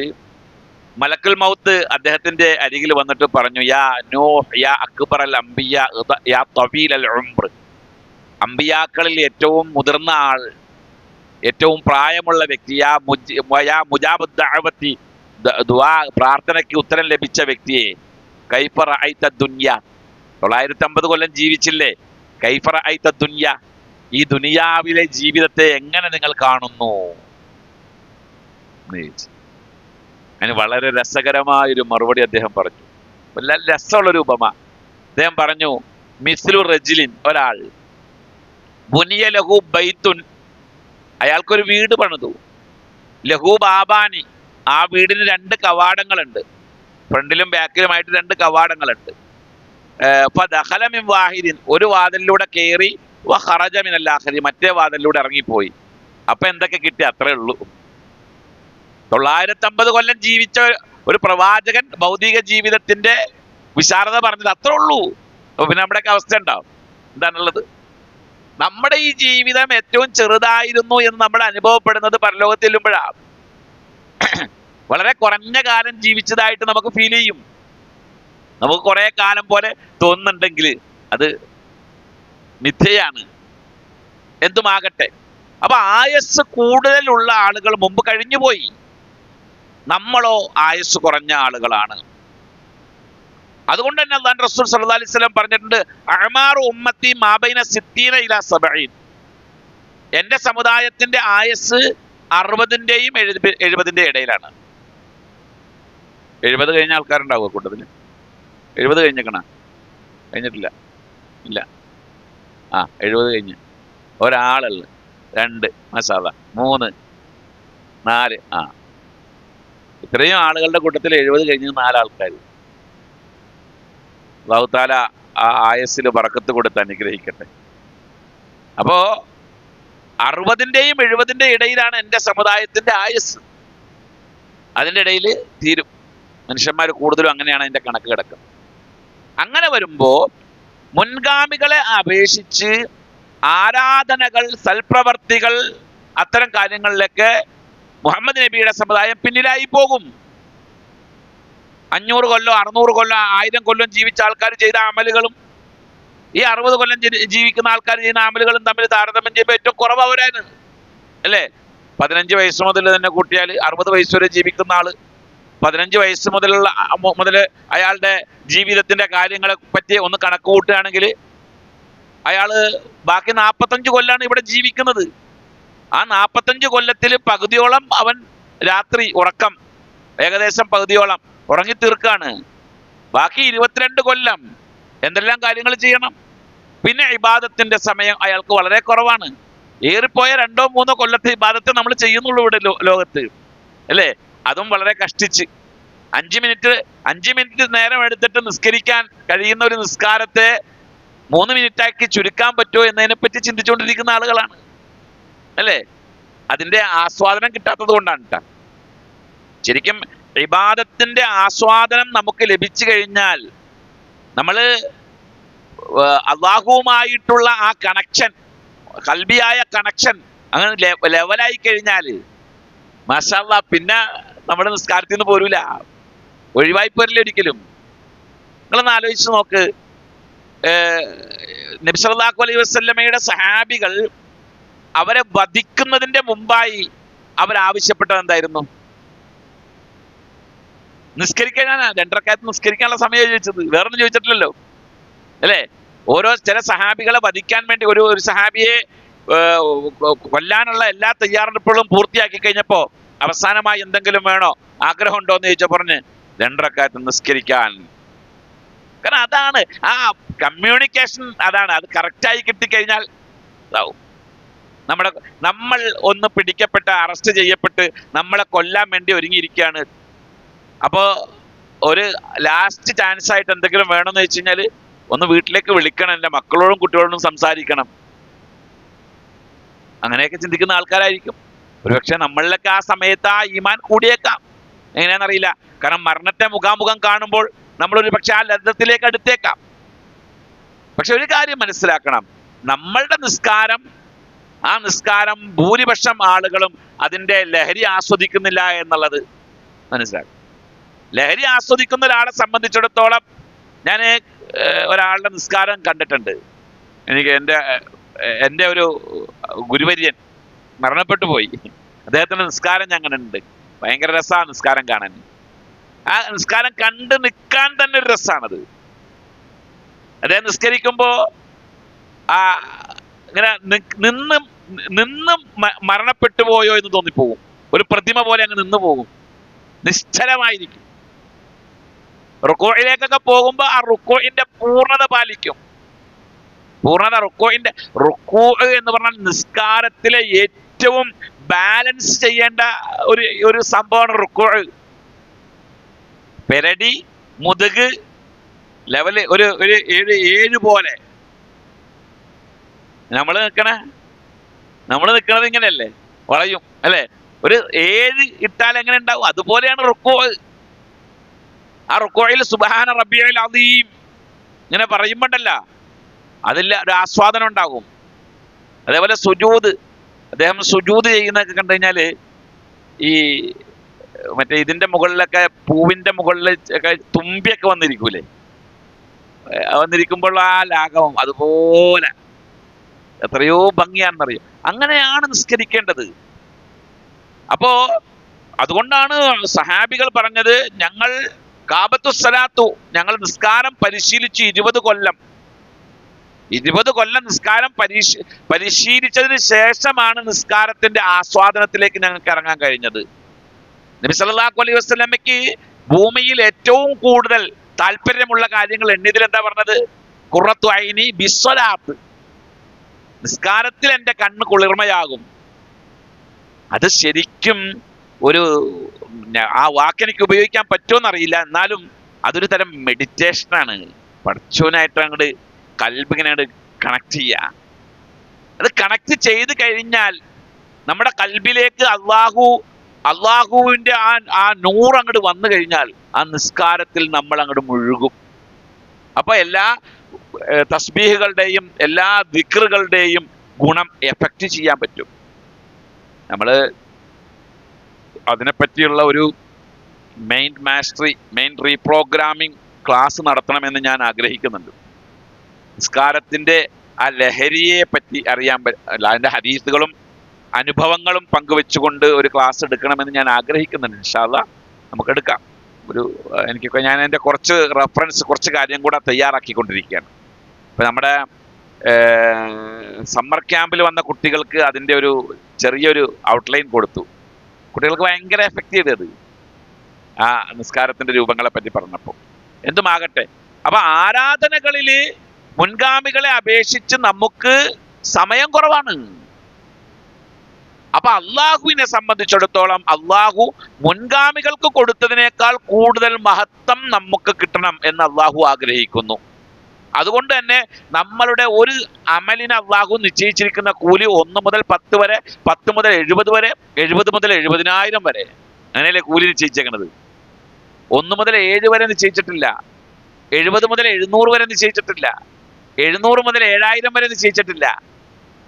മലക്കുൽ മൗത്ത് അദ്ദേഹത്തിന്റെ അരികിൽ വന്നിട്ട് പറഞ്ഞു, യാ നൂഹ് യാ അക്ബറൽ അംബിയ യാ തവീലൽ ഉംർ, അംബിയാക്കളിൽ ഏറ്റവും മുതിർന്ന ആൾ, ഏറ്റവും പ്രായമുള്ള വ്യക്തി, യാ മുജാബുദ് ദഅവത്തി, ദുആ പ്രാർത്ഥനയ്ക്ക് ഉത്തരം ലഭിച്ച വ്യക്തിയെ, കൈഫ റഅയ്ത ദുനിയ, 950 കൊല്ലം ജീവിച്ചില്ലേ, കൈഫ റഅയ്ത ദുനിയ, ഈ ദുനിയാവിലെ ജീവിതത്തെ എങ്ങനെ നിങ്ങൾ കാണുന്നു? അതിന് വളരെ രസകരമായൊരു മറുപടി അദ്ദേഹം പറഞ്ഞു. നല്ല രസമുള്ളൊരു ഉപമ. അദ്ദേഹം പറഞ്ഞു, മിസ്ലു റജിലിൻ, ഒരാൾ, ബുനിയ ലഹു ബൈത്തുൻ, അയാൾക്കൊരു വീട് പണിതു, ലഹു ബാബാനി, ആ വീടിന് 2 കവാടങ്ങളുണ്ട്, ഫ്രണ്ടിലും ബാക്കിലുമായിട്ട് 2 കവാടങ്ങളുണ്ട്. ഫദഖല മിൻ വാഹിദിൻ, ഒരു വാതിലിലൂടെ കയറി, വഖറജ മിനൽ ആഖിരി, മറ്റേ വാതിലിലൂടെ ഇറങ്ങിപ്പോയി. അപ്പൊ എന്തൊക്കെ കിട്ടി? അത്രേ ഉള്ളൂ. 950 കൊല്ലം ജീവിച്ച ഒരു പ്രവാചകൻ ഭൗതിക ജീവിതത്തിന്റെ വിശാലത പറഞ്ഞത് അത്രേ ഉള്ളൂ. അപ്പൊ പിന്നെ നമ്മുടെയൊക്കെ അവസ്ഥ ഉണ്ടാവും. എന്താണുള്ളത്? നമ്മുടെ ഈ ജീവിതം ഏറ്റവും ചെറുതായിരുന്നു എന്ന് നമ്മൾ അനുഭവപ്പെടുന്നത് പരലോകത്ത് ചെല്ലുമ്പോഴാണ്. വളരെ കുറഞ്ഞ കാലം ജീവിച്ചതായിട്ട് നമുക്ക് ഫീൽ ചെയ്യും. നമുക്ക് കുറെ കാലം പോലെ തോന്നുന്നുണ്ടെങ്കിൽ അത് മിഥ്യയാണ്. എന്തുമാകട്ടെ, അപ്പൊ ആയസ് കൂടുതലുള്ള ആളുകൾ മുമ്പ് കഴിഞ്ഞുപോയി. നമ്മളോ ആയസ് കുറഞ്ഞ ആളുകളാണ്. അതുകൊണ്ട് തന്നെ അല്ലാഹു റസൂൽ സല്ലല്ലാഹു അലൈഹി വസല്ലം പറഞ്ഞിട്ടുണ്ട്, അഅ്മാറു ഉമ്മത്തി മാ ബൈന 60 ഇലാ 70, എന്റെ സമുദായത്തിന്റെ ആയസ് 60-ന്റെയും 70-ന്റെയും ഇടയിലാണ്. 70 കഴിഞ്ഞ ആൾക്കാരുണ്ടാവുക കൂട്ടത്തില്? 70 കഴിഞ്ഞേക്കണ? കഴിഞ്ഞിട്ടില്ല, ഇല്ല. 70 കഴിഞ്ഞ് ഒരാളുള്ള 2 മസാല 3 4 ഇത്രയും ആളുകളുടെ കൂട്ടത്തിൽ 70 കഴിഞ്ഞ് 4 ആൾക്കാർ. അല്ലാഹു തആല ആ ആയസ്സിൽ ബറക്കത്ത് കൊടുത്ത് അനുഗ്രഹിക്കട്ടെ. അപ്പോ 60-ന്റെയും 70-ന്റെയും ഇടയിലാണ് എൻ്റെ സമുദായത്തിന്റെ ആയസ്. അതിൻ്റെ ഇടയിൽ തീരും. മനുഷ്യന്മാർ കൂടുതലും അങ്ങനെയാണ് അതിന്റെ കണക്ക് കിടക്കുന്നത്. അങ്ങനെ വരുമ്പോ മുൻഗാമികളെ അപേക്ഷിച്ച് ആരാധനകൾ, സൽപ്രവർത്തികൾ, അത്തരം കാര്യങ്ങളിലൊക്കെ മുഹമ്മദ് നബിയുടെ സമുദായം പിന്നിലായി പോകും. 500 കൊല്ലം 600 കൊല്ലം 1000 കൊല്ലം ജീവിച്ച ആൾക്കാർ ചെയ്ത അമലുകളും ഈ 60 കൊല്ലം ജീവിക്കുന്ന ആൾക്കാർ ചെയ്യുന്ന അമലുകളും തമ്മിൽ താരതമ്യം ചെയ്യുമ്പോൾ ഏറ്റവും കുറവ് അവരാണ്, അല്ലേ? 15 വയസ്സ് മുതൽ തന്നെ കൂട്ടിയാൽ 60 വയസ്സ് വരെ ജീവിക്കുന്ന ആള് 15 വയസ്സ് മുതൽ അയാളുടെ ജീവിതത്തിന്റെ കാര്യങ്ങളെ പറ്റി ഒന്ന് കണക്ക് കൂട്ടുകയാണെങ്കിൽ അയാള് ബാക്കി 45 കൊല്ലാണ് ഇവിടെ ജീവിക്കുന്നത്. ആ 45 കൊല്ലത്തിൽ പകുതിയോളം അവൻ രാത്രി ഉറക്കം ഏകദേശം പകുതിയോളം ഉറങ്ങി തീർക്കാണ്. ബാക്കി 22 കൊല്ലം എന്തെല്ലാം കാര്യങ്ങൾ ചെയ്യണം. പിന്നെ ഇബാദത്തിന്റെ സമയം അയാൾക്ക് വളരെ കുറവാണ്. ഏറിപ്പോയ 2-3 കൊല്ലത്തെ ഇബാദത്തെ നമ്മൾ ചെയ്യുന്നുള്ളൂ ഇവിടെ ലോകത്ത്, അല്ലേ? അതും വളരെ കഷ്ടിച്ച് 5 മിനിറ്റ് നേരം എടുത്തിട്ട് നിസ്കരിക്കാൻ കഴിയുന്ന ഒരു നിസ്കാരത്തെ 3 മിനിറ്റാക്കി ചുരുക്കാൻ പറ്റുമോ എന്നതിനെ പറ്റി ചിന്തിച്ചുകൊണ്ടിരിക്കുന്ന ആളുകളാണ്, അല്ലേ? അതിന്റെ ആസ്വാദനം കിട്ടാത്തത് കൊണ്ടാണ് കേട്ടോ. ശരിക്കും ഇബാദത്തിന്റെ ആസ്വാദനം നമുക്ക് ലഭിച്ചു കഴിഞ്ഞാൽ നമ്മൾ അള്ളാഹുവുമായിട്ടുള്ള ആ കണക്ഷൻ, കൽബിയായ കണക്ഷൻ അങ്ങനെ ലെവലായി കഴിഞ്ഞാൽ മാഷാ അല്ലാഹ് പിന്നെ നമ്മുടെ നിസ്കാരത്തിൽ നിന്ന് പോരൂല, ഒഴിവായി പോരില്ല ഒരിക്കലും. നിങ്ങളൊന്ന് ആലോചിച്ച് നോക്ക്. നബി സല്ലല്ലാഹു അലൈഹി വസല്ലമയുടെ സഹാബികൾ അവരെ വധിക്കുന്നതിന്റെ മുമ്പായി അവരാവശ്യപ്പെട്ടത് എന്തായിരുന്നു? നിസ്കരിക്കാനാണ്. 2 റക്അത്ത് നിസ്കരിക്കാനുള്ള സമയം ചോദിച്ചത്, വേറൊന്നും ചോദിച്ചിട്ടില്ലല്ലോ, അല്ലേ? ചില സഹാബികളെ വധിക്കാൻ വേണ്ടി ഒരു സഹാബിയെ കൊല്ലാനുള്ള എല്ലാ തയ്യാറെടുപ്പുകളും പൂർത്തിയാക്കി കഴിഞ്ഞപ്പോ അവസാനമായി എന്തെങ്കിലും വേണോ, ആഗ്രഹം ഉണ്ടോ എന്ന് ചോദിച്ചാൽ പറഞ്ഞ് 2 റക്അത്ത് നിസ്കരിക്കാൻ. കാരണം അതാണ് ആ കമ്മ്യൂണിക്കേഷൻ, അതാണ്. അത് കറക്റ്റായി കിട്ടിക്കഴിഞ്ഞാൽ ഇതാവും. നമ്മൾ ഒന്ന് പിടിക്കപ്പെട്ട് അറസ്റ്റ് ചെയ്യപ്പെട്ട് നമ്മളെ കൊല്ലാൻ വേണ്ടി ഒരുങ്ങിയിരിക്കുകയാണ്. അപ്പോൾ ഒരു ലാസ്റ്റ് ചാൻസ് ആയിട്ട് എന്തെങ്കിലും വേണമെന്ന് വെച്ച് കഴിഞ്ഞാൽ ഒന്ന് വീട്ടിലേക്ക് വിളിക്കണം, എൻ്റെ മക്കളോടും കുട്ടികളോടും സംസാരിക്കണം. അങ്ങനെയൊക്കെ ചിന്തിക്കുന്ന ആൾക്കാരായിരിക്കും. ഒരുപക്ഷെ നമ്മളിലൊക്കെ ആ സമയത്ത് ആ ഈമാൻ കൂടിയേക്കാം, എങ്ങനെയാണെന്നറിയില്ല. കാരണം മരണത്തെ മുഖാമുഖം കാണുമ്പോൾ നമ്മളൊരു പക്ഷെ ആ ലബ്ധത്തിലേക്ക് അടുത്തേക്കാം. പക്ഷെ ഒരു കാര്യം മനസ്സിലാക്കണം, നമ്മളുടെ നിസ്കാരം, ആ നിസ്കാരം ഭൂരിപക്ഷം ആളുകളും അതിൻ്റെ ലഹരി ആസ്വദിക്കുന്നില്ല എന്നുള്ളത് മനസ്സിലാക്കും. ലഹരി ആസ്വദിക്കുന്ന ഒരാളെ സംബന്ധിച്ചിടത്തോളം ഞാൻ ഒരാളുടെ നിസ്കാരം കണ്ടിട്ടുണ്ട്. എനിക്ക് എൻ്റെ ഒരു ഗുരുവര്യൻ മരണപ്പെട്ടു പോയി. അദ്ദേഹത്തിൻ്റെ നിസ്കാരം ഞാൻ കണ്ടിട്ടുണ്ട്. ഭയങ്കര രസമാണ് നിസ്കാരം കാണാൻ. ആ നിസ്കാരം കണ്ട് നിൽക്കാൻ തന്നെ ഒരു രസമാണത്. അദ്ദേഹം നിസ്കരിക്കുമ്പോൾ ഇങ്ങനെ നിന്നും മരണപ്പെട്ടു പോയോ എന്ന് തോന്നിപ്പോകും. ഒരു പ്രതിമ പോലെ അങ്ങ് നിന്ന് പോകും, നിശ്ചലമായിരിക്കും. റുക്കോയിലേക്കൊക്കെ പോകുമ്പോൾ ആ റുക്കോയിന്റെ പൂർണ്ണത പാലിക്കും. റുക്കോ എന്ന് പറഞ്ഞാൽ നിസ്കാരത്തിലെ ഏറ്റവും ബാലൻസ് ചെയ്യേണ്ട ഒരു സംഭവമാണ് റുക്കോ. പെരടി, മുതുക് ലെവല് ഒരു 7 പോലെ നമ്മൾ നിൽക്കണത് ഇങ്ങനെയല്ലേ, വളയും, അല്ലേ? ഒരു 7 ഇട്ടാൽ എങ്ങനെ ഉണ്ടാവും? അതുപോലെയാണ് റുക്കോ. ആ റുക്കോയിൽ സുബ്ഹാന റബ്ബിയൽ അദീം ഇങ്ങനെ പറയുമ്പോണ്ടല്ല, അതിൽ ഒരു ആസ്വാദനം ഉണ്ടാകും. അതേപോലെ സുജൂദ്, അദ്ദേഹം സുജൂദ് ചെയ്യുന്നതൊക്കെ കണ്ടു കഴിഞ്ഞാൽ ഈ മറ്റേ ഇതിന്റെ മുകളിലൊക്കെ പൂവിന്റെ മുകളിൽ ഒക്കെ തുമ്പിയൊക്കെ വന്നിരിക്കൂലേ, വന്നിരിക്കുമ്പോൾ ആ ലാഘവം അതുപോലെ എത്രയോ ഭംഗിയാണെന്നറിയും. അങ്ങനെയാണ് നിസ്കരിക്കേണ്ടത്. അപ്പോ അതുകൊണ്ടാണ് സഹാബികൾ പറഞ്ഞത്, ഞങ്ങൾ കാബത്തുസ്സലാത്തു, ഞങ്ങൾ നിസ്കാരം പരിശീലിച്ചു 20 കൊല്ലം. 20 കൊല്ലം നിസ്കാരം പരിശീലിച്ചതിന് ശേഷമാണ് നിസ്കാരത്തിന്റെ ആസ്വാദനത്തിലേക്ക് ഞങ്ങൾക്ക് ഇറങ്ങാൻ കഴിഞ്ഞത്. നബി സല്ലല്ലാഹു അലൈഹി വസല്ലമയ്ക്ക് ഭൂമിയിൽ ഏറ്റവും കൂടുതൽ താല്പര്യമുള്ള കാര്യങ്ങൾ എണ്ണിയതിൽ എന്താ പറഞ്ഞത്? ഖുറത്തു ഐനി ബിസ്സലാത്ത്, നിസ്കാരത്തിൽ എൻ്റെ കണ്ണ് കുളിർമയാകും. അത് ശരിക്കും ആ വാക്കെനിക്ക് ഉപയോഗിക്കാൻ പറ്റുമെന്നറിയില്ല, എന്നാലും അതൊരു തരം മെഡിറ്റേഷനാണ്. പഠിച്ചവനായിട്ട് അങ്ങോട്ട് കൽബിങ്ങനെ കണക്ട് ചെയ്യുക. അത് കണക്ട് ചെയ്ത് കഴിഞ്ഞാൽ നമ്മുടെ കൽബിലേക്ക് അള്ളാഹുവിൻ്റെ ആ നൂറ് അങ്ങോട്ട് വന്നു കഴിഞ്ഞാൽ ആ നിസ്കാരത്തിൽ നമ്മൾ അങ്ങോട്ട് മുഴുകും. അപ്പൊ എല്ലാ തസ്ബീഹുകളുടെയും എല്ലാ ദിക്റുകളുടെയും ഗുണം എഫക്റ്റ് ചെയ്യാൻ പറ്റും. നമ്മൾ അതിനെപ്പറ്റിയുള്ള ഒരു മെയിൻ റീപ്രോഗ്രാമിംഗ് ക്ലാസ് നടത്തണമെന്ന് ഞാൻ ആഗ്രഹിക്കുന്നുണ്ട്. നിസ്കാരത്തിൻ്റെ ആ ലഹരിയെ പറ്റി അറിയാൻ അതിൻ്റെ ഹദീസുകളും അനുഭവങ്ങളും പങ്കുവെച്ചുകൊണ്ട് ഒരു ക്ലാസ് എടുക്കണമെന്ന് ഞാൻ ആഗ്രഹിക്കുന്നുണ്ട്. ഇൻഷാ അല്ലാഹ് നമുക്കെടുക്കാം. എനിക്കൊക്കെ ഞാൻ എൻ്റെ കുറച്ച് റെഫറൻസ് കുറച്ച് കാര്യം കൂടെ തയ്യാറാക്കിക്കൊണ്ടിരിക്കുകയാണ്. ഇപ്പം നമ്മുടെ സമ്മർ ക്യാമ്പിൽ വന്ന കുട്ടികൾക്ക് അതിൻ്റെ ഒരു ചെറിയൊരു ഔട്ട്ലൈൻ കൊടുത്തു. കുട്ടികൾക്ക് ഭയങ്കര എഫക്റ്റ് ചെയ്തത് ആ നിസ്കാരത്തിൻ്റെ രൂപങ്ങളെ പറ്റി പറഞ്ഞപ്പോൾ. എന്തുമാകട്ടെ, അപ്പൊ ആരാധനകളിൽ മുൻഗാമികളെ അപേക്ഷിച്ച് നമുക്ക് സമയം കുറവാണ്. അപ്പൊ അള്ളാഹുവിനെ സംബന്ധിച്ചിടത്തോളം അള്ളാഹു മുൻഗാമികൾക്ക് കൊടുത്തതിനേക്കാൾ കൂടുതൽ മഹത്വം നമുക്ക് കിട്ടണം എന്ന് അള്ളാഹു ആഗ്രഹിക്കുന്നു. അതുകൊണ്ട് തന്നെ നമ്മളുടെ ഒരു അമലിന് അള്ളാഹു നിശ്ചയിച്ചിരിക്കുന്ന കൂലി 1 മുതൽ 10 വരെ, 10 മുതൽ 70 വരെ, 70 മുതൽ 70,000 വരെ, അങ്ങനെയല്ലേ കൂലി നിശ്ചയിച്ചേക്കുന്നത്. 1 മുതൽ 7 വരെ നിശ്ചയിച്ചിട്ടില്ല, 70 മുതൽ 700 വരെ നിശ്ചയിച്ചിട്ടില്ല, 700 മുതൽ 7000 വരെ നിശ്ചയിച്ചിട്ടില്ല.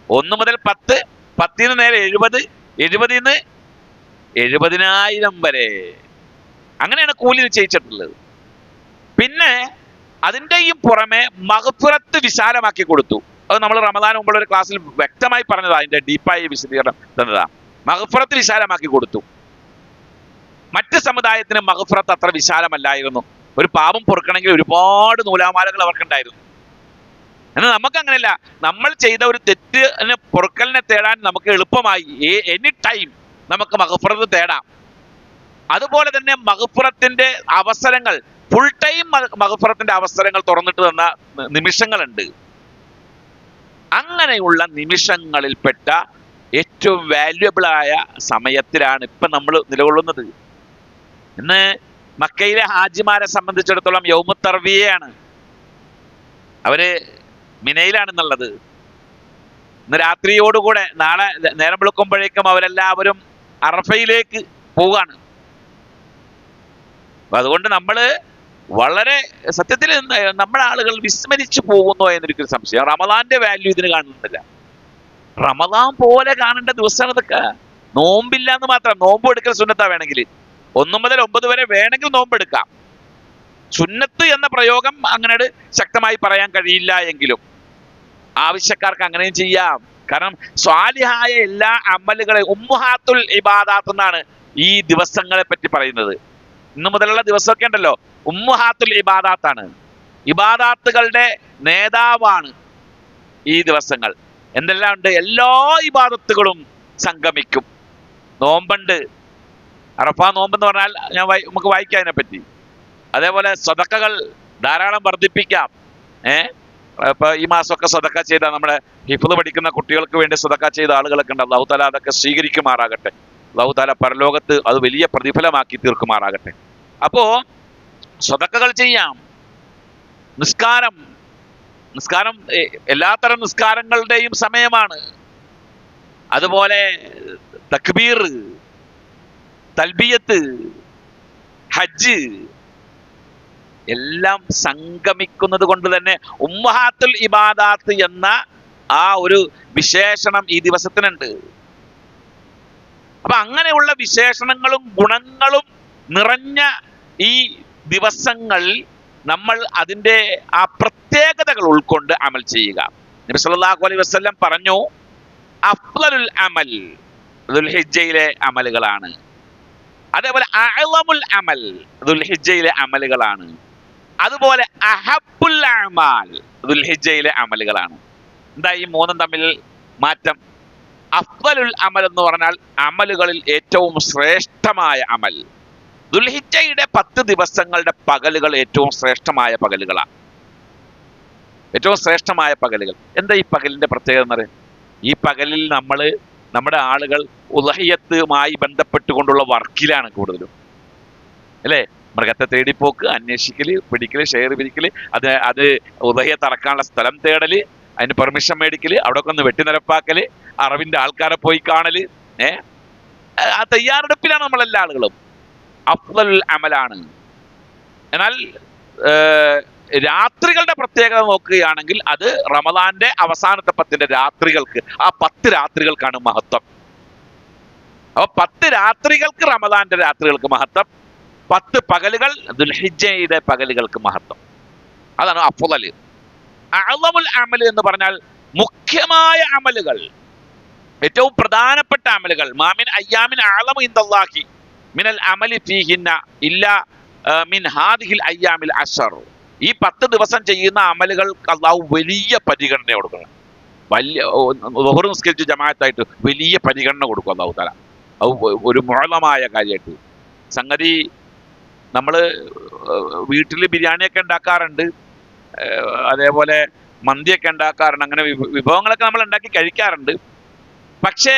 1 മുതൽ 10, 10 നേരെ 70, 70 70,000 വരെ, അങ്ങനെയാണ് കൂലി നിശ്ചയിച്ചിട്ടുള്ളത്. പിന്നെ അതിൻ്റെയും പുറമെ മഗ്ഫിറത്ത് വിശാലമാക്കി കൊടുത്തു. അത് നമ്മൾ റമദാൻ മുമ്പുള്ള ഒരു ക്ലാസ്സിൽ വ്യക്തമായി പറഞ്ഞതാ, അതിന്റെ ഡീപ്പായി വിശദീകരണം തന്നതാ. മഗ്ഫിറത്ത് വിശാലമാക്കി കൊടുത്തു. മറ്റ് സമുദായത്തിന് മഗ്ഫിറത്ത് അത്ര വിശാലമല്ലായിരുന്നു. ഒരു പാപം പൊറുക്കണമെങ്കിൽ ഒരുപാട് നൂലാമാലകൾ അവർക്കുണ്ടായിരുന്നു. എന്നാൽ നമുക്ക് അങ്ങനെയല്ല. നമ്മൾ ചെയ്ത ഒരു തെറ്റിന് പൊറുക്കലിനെ തേടാൻ നമുക്ക് എളുപ്പമായി, എനി ടൈം നമുക്ക് മഗ്ഫിറത്ത് തേടാം. അതുപോലെ തന്നെ മഗ്ഫിറത്തിന്റെ അവസരങ്ങൾ, ഫുൾ ടൈം മഗ്ഫിറത്തിന്റെ അവസരങ്ങൾ തുറന്നിട്ട് തന്ന നിമിഷങ്ങളുണ്ട്. അങ്ങനെയുള്ള നിമിഷങ്ങളിൽപ്പെട്ട ഏറ്റവും വാല്യുബിൾ ആയ സമയത്തിലാണ് ഇപ്പൊ നമ്മൾ നിലകൊള്ളുന്നത്. ഇന്ന് മക്കയിലെ ഹാജിമാരെ സംബന്ധിച്ചിടത്തോളം യൗമു തർവിയയാണ്. അവര് മിനയിലാണെന്നുള്ളത്. ഇന്ന് രാത്രിയോടുകൂടെ നാളെ നേരം വെളുക്കുമ്പോഴേക്കും അവരെല്ലാവരും അറഫയിലേക്ക് പോവുകയാണ്. അപ്പൊ അതുകൊണ്ട് നമ്മള് വളരെ സത്യത്തിൽ നമ്മുടെ ആളുകൾ വിസ്മരിച്ചു പോകുന്നു എന്നൊരു സംശയം. റമദാന്റെ വാല്യൂ ഇതിന് കാണുന്നില്ല. റമദാൻ പോലെ കാണേണ്ട ദിവസമാണ് ഇതൊക്കെ. നോമ്പില്ല എന്ന് മാത്രം. നോമ്പ് എടുക്കൽ സുന്നത്താ. വേണമെങ്കിൽ 1 മുതൽ 9 വരെ വേണമെങ്കിൽ നോമ്പെടുക്കാം. സുന്നത്ത് എന്ന പ്രയോഗം അങ്ങനെ ശക്തമായി പറയാൻ കഴിയില്ല എങ്കിലും ആവശ്യക്കാർക്ക് അങ്ങനെയും ചെയ്യാം. കാരണം സ്വാലിഹായ എല്ലാ അമലുകളെ ഉമ്മുഹാത്തുൽ ഇബാദാത്ത് എന്നാണ് ഈ ദിവസങ്ങളെ പറ്റി പറയുന്നത്. ഇന്നു മുതലുള്ള ദിവസമൊക്കെ ഉണ്ടല്ലോ, ഉമ്മുഹാത്തുൽ ഇബാദാത്താണ്. ഇബാദാത്തുകളുടെ നേതാവാണ് ഈ ദിവസങ്ങൾ. എന്തെല്ലാം ഉണ്ട്? എല്ലാ ഇബാദത്തുകളും സംഗമിക്കും. നോമ്പുണ്ട്, അറഫാ നോമ്പെന്ന് പറഞ്ഞാൽ നമുക്ക് വായിക്കാം അതിനെപ്പറ്റി. അതേപോലെ സ്വതക്കകൾ ധാരാളം വർദ്ധിപ്പിക്കാം. ഇപ്പൊ ഈ മാസമൊക്കെ സ്വതക്ക ചെയ്ത, നമ്മുടെ ഹിഫ്ള് പഠിക്കുന്ന കുട്ടികൾക്ക് വേണ്ടി സ്വതക്ക ചെയ്ത ആളുകളൊക്കെ ഉണ്ട്. അല്ലാഹു തആല അതൊക്കെ സ്വീകരിക്കുമാറാകട്ടെ. അല്ലാഹു തആല പരലോകത്ത് അത് വലിയ പ്രതിഫലമാക്കി തീർക്കുമാറാകട്ടെ. അപ്പോ സ്വതക്കകൾ ചെയ്യാം. നിസ്കാരം എല്ലാത്തരം നിസ്കാരങ്ങളുടെയും സമയമാണ്. അതുപോലെ തക്ബീർ, തൽബിയത്ത്, ഹജ്ജ് എല്ലാം സംഗമിക്കുന്നത് കൊണ്ട് തന്നെ ഉമ്മഹാത്തുൽ ഇബാദാത്ത് എന്ന ആ ഒരു വിശേഷണം ഈ ദിവസത്തിനുണ്ട്. അപ്പൊ അങ്ങനെയുള്ള വിശേഷണങ്ങളും ഗുണങ്ങളും നിറഞ്ഞ ഈ ദിവസങ്ങൾ നമ്മൾ അതിൻ്റെ ആ പ്രത്യേകതകൾ ഉൾക്കൊണ്ട് അമൽ ചെയ്യുക. നബി സല്ലല്ലാഹു അലൈഹി വസല്ലം പറഞ്ഞു, അഫ്ളലുൽ അമൽ ദുൽഹിജ്ജയിലെ അമലുകളാണ്. അതേപോലെ അഅ്ളമുൽ അമൽ ദുൽഹിജ്ജയിലെ അമലുകളാണ്. അതുപോലെ അഹബ്ബുൽ അഅ്മാൽ ദുൽഹിജ്ജയിലെ അമലുകളാണ്. എന്താ ഈ മൂന്നും തമ്മിൽ മാറ്റം? അഫ്ളലുൽ അമൽ എന്ന് പറഞ്ഞാൽ അമലുകളിൽ ഏറ്റവും ശ്രേഷ്ഠമായ അമൽ. ദുൽഹിജ്ജയുടെ 10 ദിവസങ്ങളുടെ പകലുകൾ ഏറ്റവും ശ്രേഷ്ഠമായ പകലുകളാണ്. ഏറ്റവും ശ്രേഷ്ഠമായ പകലുകൾ. എന്താ ഈ പകലിന്റെ പ്രത്യേകത എന്ന് പറയുന്നത്? ഈ പകലിൽ നമ്മുടെ ആളുകൾ ഉളഹിയത്തുമായി ബന്ധപ്പെട്ടുകൊണ്ടുള്ള വർക്കിലാണ് കൂടുതലും, അല്ലേ? മൃഗത്തെ തേടിപ്പോക്ക്, അന്വേഷിക്കല്, പിടിക്കല്, ഷെയർ പിരിക്കല്, അത് ഉളഹിയത്ത് അറക്കാനുള്ള സ്ഥലം തേടല്, അതിന് പെർമിഷൻ മേടിക്കല്, അവിടെ ഒക്കെ ഒന്ന് വെട്ടിനിരപ്പാക്കല്, അറബിന്റെ ആൾക്കാരെ പോയി കാണല്, ആ തയ്യാറെടുപ്പിലാണ് നമ്മളെല്ലാ ആളുകളും. അഫ്ളലുൽ അമലാണ്. എന്നാൽ രാത്രികളുടെ പ്രത്യേകത നോക്കുകയാണെങ്കിൽ അത് റമദാന്റെ അവസാനത്തെ 10 രാത്രികൾക്ക്, ആ 10 രാത്രികൾക്കാണ് മഹത്വം. അപ്പൊ 10 രാത്രികൾക്ക് റമദാന്റെ രാത്രികൾക്ക് മഹത്വം, 10 പകലുകൾ ദുൽഹിജ്ജയുടെ പകലുകൾക്ക് മഹത്വം. അതാണ് അഫ്ളൽ. അഅ്ളമുൽ അമൽ എന്ന് പറഞ്ഞാൽ മുഖ്യമായ അമലുകൾ, ഏറ്റവും പ്രധാനപ്പെട്ട അമലുകൾ. മാമിൻ അയ്യാമിൻ അഅ്ളമു ഇൻദല്ലാഹി മിനൽ അമലി ഫീഹിന്ന ഇല്ല മിൻ ഹാദിഹിൽ അയ്യാമിൽ അശർ, ഈ 10 ദിവസം ചെയ്യുന്ന അമലുകൾക്ക് അള്ളാഹു വലിയ പരിഗണന കൊടുക്കണം. വലിയ ളുഹർ നിസ്കരിച്ച് ജമാഅത്തായിട്ട് വലിയ പരിഗണന കൊടുക്കും അള്ളാഹു തആല. അത് ഒരു മുഅ്ലമായ കാര്യമായിട്ട്. സംഗതി നമ്മൾ വീട്ടിൽ ബിരിയാണിയൊക്കെ ഉണ്ടാക്കാറുണ്ട്, അതേപോലെ മന്തിയൊക്കെ ഉണ്ടാക്കാറുണ്ട്, അങ്ങനെ വിഭവങ്ങളൊക്കെ നമ്മൾ ഉണ്ടാക്കി കഴിക്കാറുണ്ട്. പക്ഷേ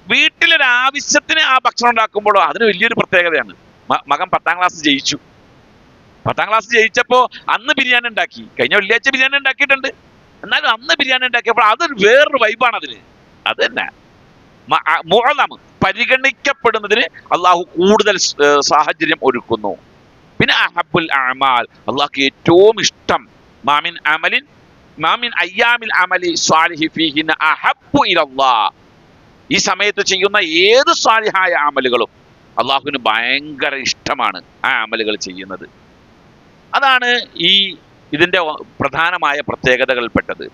വീട്ടിലൊരാവശ്യത്തിന് ആ ഭക്ഷണം ഉണ്ടാക്കുമ്പോഴോ അതിന് വലിയൊരു പ്രത്യേകതയാണ്. മകൻ 10ാം ക്ലാസ് ജയിച്ചു. 10ാം ക്ലാസ് ജയിച്ചപ്പോൾ അന്ന് ബിരിയാണി ഉണ്ടാക്കി. കഴിഞ്ഞ വെള്ളിയാഴ്ച ബിരിയാണി ഉണ്ടാക്കിയിട്ടുണ്ട്, എന്നാലും അന്ന് ബിരിയാണി ഉണ്ടാക്കിയപ്പോൾ അതൊരു വേറൊരു വൈബാണ് അതിന്. അത് തന്നെ മുഅ്ലം, പരിഗണിക്കപ്പെടുന്നതിന് അള്ളാഹു കൂടുതൽ സാഹചര്യം ഒരുക്കുന്നു. പിന്നെ അഹബ്ബുൽ അഅമാൽ, അള്ളാഹ്ക്ക് ഏറ്റവും ഇഷ്ടം, മാമിൻ അയ്യാമിൽ അമലി സ്വാലിഹി ഫീഹിന അഹബ്ബു ഇലല്ലാഹ്, ഈ സമയത്ത് ചെയ്യുന്ന ഏത് സ്വാലിഹായ അമലുകളും അള്ളാഹുവിന് ഭയങ്കര ഇഷ്ടമാണ് ആ അമലുകൾ ചെയ്യുന്നത്. അതാണ് ഇതിന്റെ പ്രധാനമായ പ്രത്യേകതകളിൽപ്പെട്ടത്.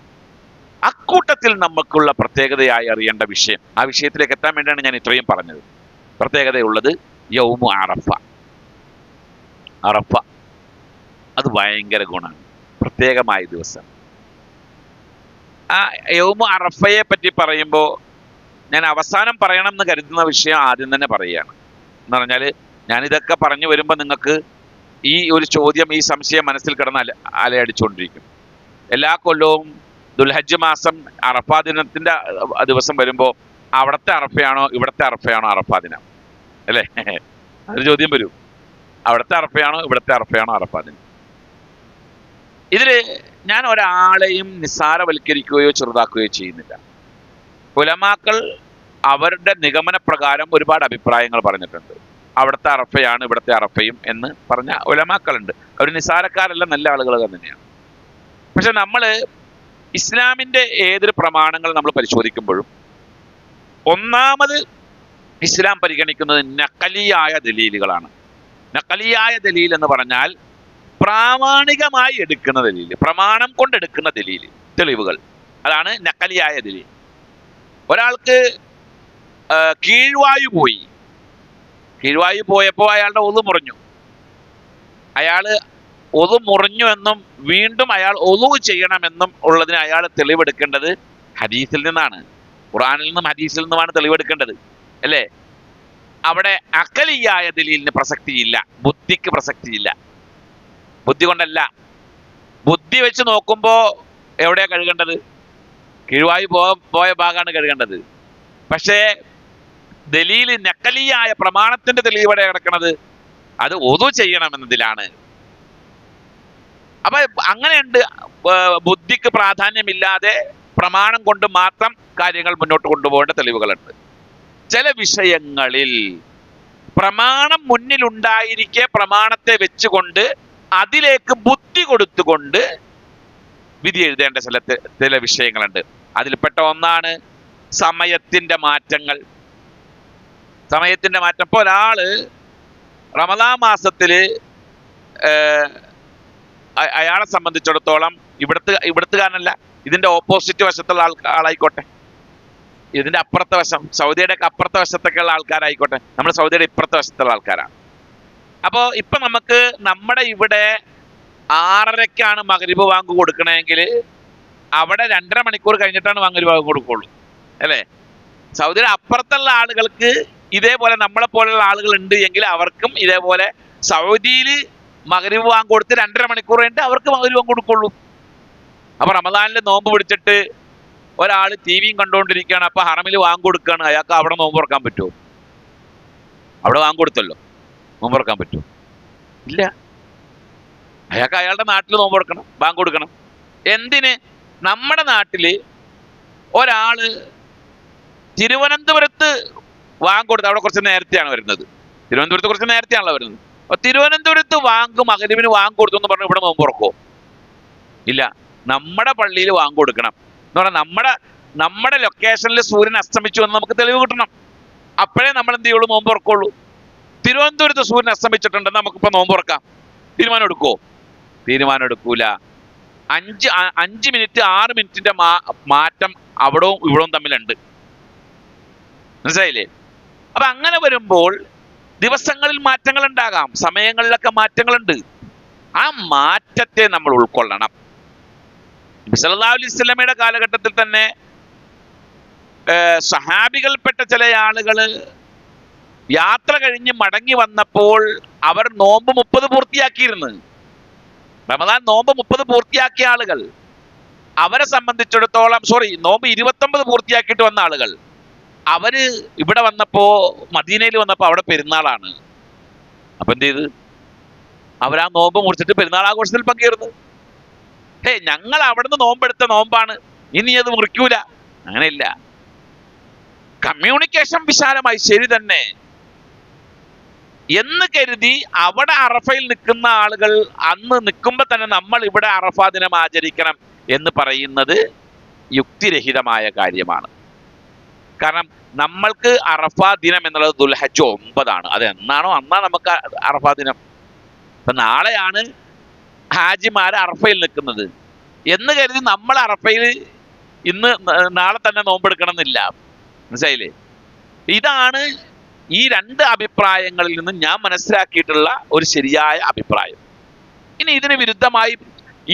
അക്കൂട്ടത്തിൽ നമുക്കുള്ള പ്രത്യേകതയായി അറിയേണ്ട വിഷയം, ആ വിഷയത്തിലേക്ക് എത്താൻ വേണ്ടിയാണ് ഞാൻ ഇത്രയും പറഞ്ഞത്. പ്രത്യേകതയുള്ളത് യൗമു അറഫ. അറഫ അത് ഭയങ്കര ഗുണമാണ്, പ്രത്യേകമായ ദിവസം. ആ യൗമു അറഫയെ പറ്റി പറയുമ്പോൾ ഞാൻ അവസാനം പറയണം എന്ന് കരുതുന്ന വിഷയം ആദ്യം തന്നെ പറയുകയാണ്. എന്ന് പറഞ്ഞാൽ ഞാനിതൊക്കെ പറഞ്ഞു വരുമ്പോൾ നിങ്ങൾക്ക് ഈ ഒരു ചോദ്യം, ഈ സംശയം മനസ്സിൽ കിടന്ന് അലയടിച്ചുകൊണ്ടിരിക്കും. എല്ലാ കൊല്ലവും ദുൽഹജ്ജ് മാസം അറഫാ ദിനത്തിന്റെ ദിവസം വരുമ്പോൾ അവിടുത്തെ അറഫയാണോ ഇവിടുത്തെ അറഫയാണോ അറഫാ ദിനം, അല്ലേ? അതൊരു ചോദ്യം വരും. അവിടുത്തെ അറഫയാണോ ഇവിടുത്തെ അറഫയാണോ അറഫാ ദിനം? ഇതില് ഞാൻ ഒരാളെയും നിസ്സാരവൽക്കരിക്കുകയോ ചെറുതാക്കുകയോ ചെയ്യുന്നില്ല. ഉലമാക്കൾ അവരുടെ നിഗമന പ്രകാരം ഒരുപാട് അഭിപ്രായങ്ങൾ പറഞ്ഞിട്ടുണ്ട്. അവിടുത്തെ അറഫയാണ് ഇവിടുത്തെ അറഫയും എന്ന് പറഞ്ഞ ഉലമാക്കളുണ്ട്. അവർ നിസ്സാരക്കാരെല്ലാം നല്ല ആളുകൾ തന്നെയാണ്. പക്ഷെ നമ്മൾ ഇസ്ലാമിന്റെ ഏതൊരു പ്രമാണങ്ങൾ നമ്മൾ പരിശോധിക്കുമ്പോഴും ഒന്നാമത് ഇസ്ലാം പരിഗണിക്കുന്നത് നഖലിയായ ദലീലുകളാണ്. നഖലിയായ ദലീൽ എന്ന് പറഞ്ഞാൽ പ്രാമാണികമായി എടുക്കുന്ന ദലീൽ, പ്രമാണം കൊണ്ടെടുക്കുന്ന ദലീൽ, തെളിവുകൾ, അതാണ് നഖലിയായ ദലീൽ. ഒരാൾക്ക് കീഴ്വായു പോയപ്പോൾ അയാളുടെ ഒതു മുറിഞ്ഞു. അയാൾ ഒതു മുറിഞ്ഞു എന്നും വീണ്ടും അയാൾ ഒതു ചെയ്യണമെന്നും ഉള്ളതിന് അയാൾ തെളിവെടുക്കേണ്ടത് ഹദീസിൽ നിന്നാണ്, ഖുർആനിൽ നിന്നും ഹദീസിൽ നിന്നുമാണ് തെളിവെടുക്കേണ്ടത്, അല്ലേ? അവിടെ അഖലിയായ ദലീലിന് പ്രസക്തിയില്ല, ബുദ്ധിക്ക് പ്രസക്തിയില്ല. ബുദ്ധി കൊണ്ടല്ല, ബുദ്ധി വെച്ച് നോക്കുമ്പോൾ എവിടെയാ കഴുകേണ്ടത്? കീഴ്വായു പോയ ഭാഗമാണ് കഴുകേണ്ടത്. പക്ഷേ ദലീല് നഖലിയായ പ്രമാണത്തിന്റെ തെളിവ് എവിടെ കിടക്കണത്? അത് ഒതു ചെയ്യണമെന്നതിലാണ്. അപ്പൊ അങ്ങനെയുണ്ട്. ബുദ്ധിക്ക് പ്രാധാന്യമില്ലാതെ പ്രമാണം കൊണ്ട് മാത്രം കാര്യങ്ങൾ മുന്നോട്ട് കൊണ്ടുപോകേണ്ട തെളിവുകളുണ്ട്. ചില വിഷയങ്ങളിൽ പ്രമാണം മുന്നിലുണ്ടായിരിക്കെ പ്രമാണത്തെ വെച്ചുകൊണ്ട് അതിലേക്ക് ബുദ്ധി കൊടുത്തുകൊണ്ട് വിധി എഴുതേണ്ട ചില വിഷയങ്ങളുണ്ട്. അതിൽപ്പെട്ട ഒന്നാണ് സമയത്തിന്റെ മാറ്റങ്ങൾ. സമയത്തിന്റെ മാറ്റം. ഇപ്പോൾ ഒരാള് റമദാൻ മാസത്തില് അയാളെ സംബന്ധിച്ചിടത്തോളം ഇവിടുത്തുകാരനല്ല, ഇതിന്റെ ഓപ്പോസിറ്റ് വശത്തുള്ള ആളായിക്കോട്ടെ, ഇതിന്റെ അപ്പുറത്തെ വശം, സൗദിയുടെ ഒക്കെ അപ്പുറത്തെ വശത്തൊക്കെയുള്ള ആൾക്കാരായിക്കോട്ടെ, നമ്മൾ സൗദിയുടെ ഇപ്പുറത്തെ വശത്തുള്ള ആൾക്കാരാണ്. അപ്പോൾ ഇപ്പൊ നമുക്ക് നമ്മുടെ ഇവിടെ 6:30-ക്കാണ് മഗ്രിബ് ബാങ്ക് കൊടുക്കണമെങ്കിൽ അവിടെ 2.5 മണിക്കൂർ കഴിഞ്ഞിട്ടാണ് മഗ്രിബ് ബാങ്ക് കൊടുക്കുള്ളൂ, അല്ലേ? സൗദിയുടെ അപ്പുറത്തുള്ള ആളുകൾക്ക് ഇതേപോലെ നമ്മളെ പോലെയുള്ള ആളുകൾ ഉണ്ട് എങ്കിൽ അവർക്കും ഇതേപോലെ സൗദിയിൽ മഗ്രിബ് ബാങ്ക് കൊടുത്ത് 2.5 മണിക്കൂർ കഴിഞ്ഞിട്ട് അവർക്ക് മഗ്രിബ് ബാങ്ക് കൊടുക്കുള്ളൂ. അപ്പൊ റമദാനിൽ നോമ്പ് പിടിച്ചിട്ട് ഒരാൾ ടിവിയും കണ്ടുകൊണ്ടിരിക്കുകയാണ്, അപ്പൊ ഹറമിൽ വാങ്ങ് കൊടുക്കുകയാണ്, അയാൾക്ക് അവിടെ നോമ്പ് തുറക്കാൻ പറ്റുമോ? അവിടെ വാങ്ങ് കൊടുത്തല്ലോ, നോമ്പ് തുറക്കാൻ പറ്റുമോ? ഇല്ല. അയാൾക്ക് അയാളുടെ നാട്ടിൽ നോമ്പ് കൊടുക്കണം, ബാങ്ക് കൊടുക്കണം. എന്തിന്? നമ്മുടെ നാട്ടില് ഒരാള് തിരുവനന്തപുരത്ത് വാങ്ക് കൊടുത്ത്, അവിടെ കുറച്ച് നേരത്തെയാണ് വരുന്നത്, തിരുവനന്തപുരത്ത് കുറച്ച് നേരത്തെയാണല്ലോ വരുന്നത്. അപ്പൊ തിരുവനന്തപുരത്ത് മഗ്രിബിന് വാങ്ക് കൊടുത്തു എന്ന് പറഞ്ഞു ഇവിടെ നോമ്പ് തുറക്കോ? ഇല്ല. നമ്മുടെ പള്ളിയിൽ വാങ്ക് കൊടുക്കണം എന്ന് പറഞ്ഞാൽ നമ്മുടെ ലൊക്കേഷനിൽ സൂര്യൻ അസ്തമിച്ചു എന്ന് നമുക്ക് തെളിവ് കിട്ടണം. അപ്പോഴേ നമ്മൾ എന്ത് ചെയ്യുള്ളൂ? നോമ്പ് തുറക്കുള്ളൂ. തിരുവനന്തപുരത്ത് സൂര്യൻ അസ്തമിച്ചിട്ടുണ്ടെന്ന് നമുക്കിപ്പോ നോമ്പ് തുറക്കാം. തീരുമാനം എടുക്കുവോ? തീരുമാനം എടുക്കൂല. 5 മിനിറ്റ് 6 മിനിറ്റിന്റെ മാറ്റം അവിടവും ഇവിടവും തമ്മിലുണ്ട്. മനസ്സിലായില്ലേ? അപ്പൊ അങ്ങനെ വരുമ്പോൾ ദിവസങ്ങളിൽ മാറ്റങ്ങൾ ഉണ്ടാകാം, സമയങ്ങളിലൊക്കെ മാറ്റങ്ങളുണ്ട്. ആ മാറ്റത്തെ നമ്മൾ ഉൾക്കൊള്ളണം. നബി സല്ലല്ലാഹു അലൈഹി വസല്ലമയുടെ കാലഘട്ടത്തിൽ തന്നെ സഹാബികൾപ്പെട്ട ചില ആളുകൾ യാത്ര കഴിഞ്ഞ് മടങ്ങി വന്നപ്പോൾ അവർ നോമ്പ് 30 പൂർത്തിയാക്കിയിരുന്നു. റമദാൻ നോമ്പ് 30 പൂർത്തിയാക്കിയ ആളുകൾ, അവരെ സംബന്ധിച്ചിടത്തോളം നോമ്പ് 29 പൂർത്തിയാക്കിയിട്ട് വന്ന ആളുകൾ, അവര് ഇവിടെ വന്നപ്പോ, മദീനയിൽ വന്നപ്പോ അവിടെ പെരുന്നാളാണ്. അപ്പൊ എന്ത് ചെയ്ത്? അവരാ നോമ്പ് മുറിച്ചിട്ട് പെരുന്നാൾ ആഘോഷത്തിൽ പങ്കേറുന്നു. ഞങ്ങൾ അവിടുന്ന് നോമ്പെടുത്ത നോമ്പാണ്, ഇനി അത് മുറിക്കൂല. അങ്ങനെയില്ല. കമ്മ്യൂണിക്കേഷൻ വിശാലമായി, ശരി തന്നെ എന്ന് കരുതി അവിടെ അറഫയിൽ നിൽക്കുന്ന ആളുകൾ അന്ന് നിൽക്കുമ്പോൾ തന്നെ നമ്മൾ ഇവിടെ അറഫാ ദിനം ആചരിക്കണം എന്ന് പറയുന്നത് യുക്തിരഹിതമായ കാര്യമാണ്. കാരണം നമ്മൾക്ക് അറഫാ ദിനം എന്നുള്ളത് ദുൽഹജ്ജ് 9 അത് എന്നാണോ അന്നാ നമുക്ക് അറഫാ ദിനം. ഇപ്പൊ നാളെയാണ് ഹാജിമാര് അറഫയിൽ നിൽക്കുന്നത് എന്ന് കരുതി നമ്മൾ അറഫയിൽ നാളെ തന്നെ നോമ്പെടുക്കണം എന്നില്ല. മനസ്സിലായില്ലേ? ഇതാണ് ഈ 2 അഭിപ്രായങ്ങളിൽ നിന്ന് ഞാൻ മനസ്സിലാക്കിയിട്ടുള്ള ഒരു ശരിയായ അഭിപ്രായം. ഇനി ഇതിന് വിരുദ്ധമായി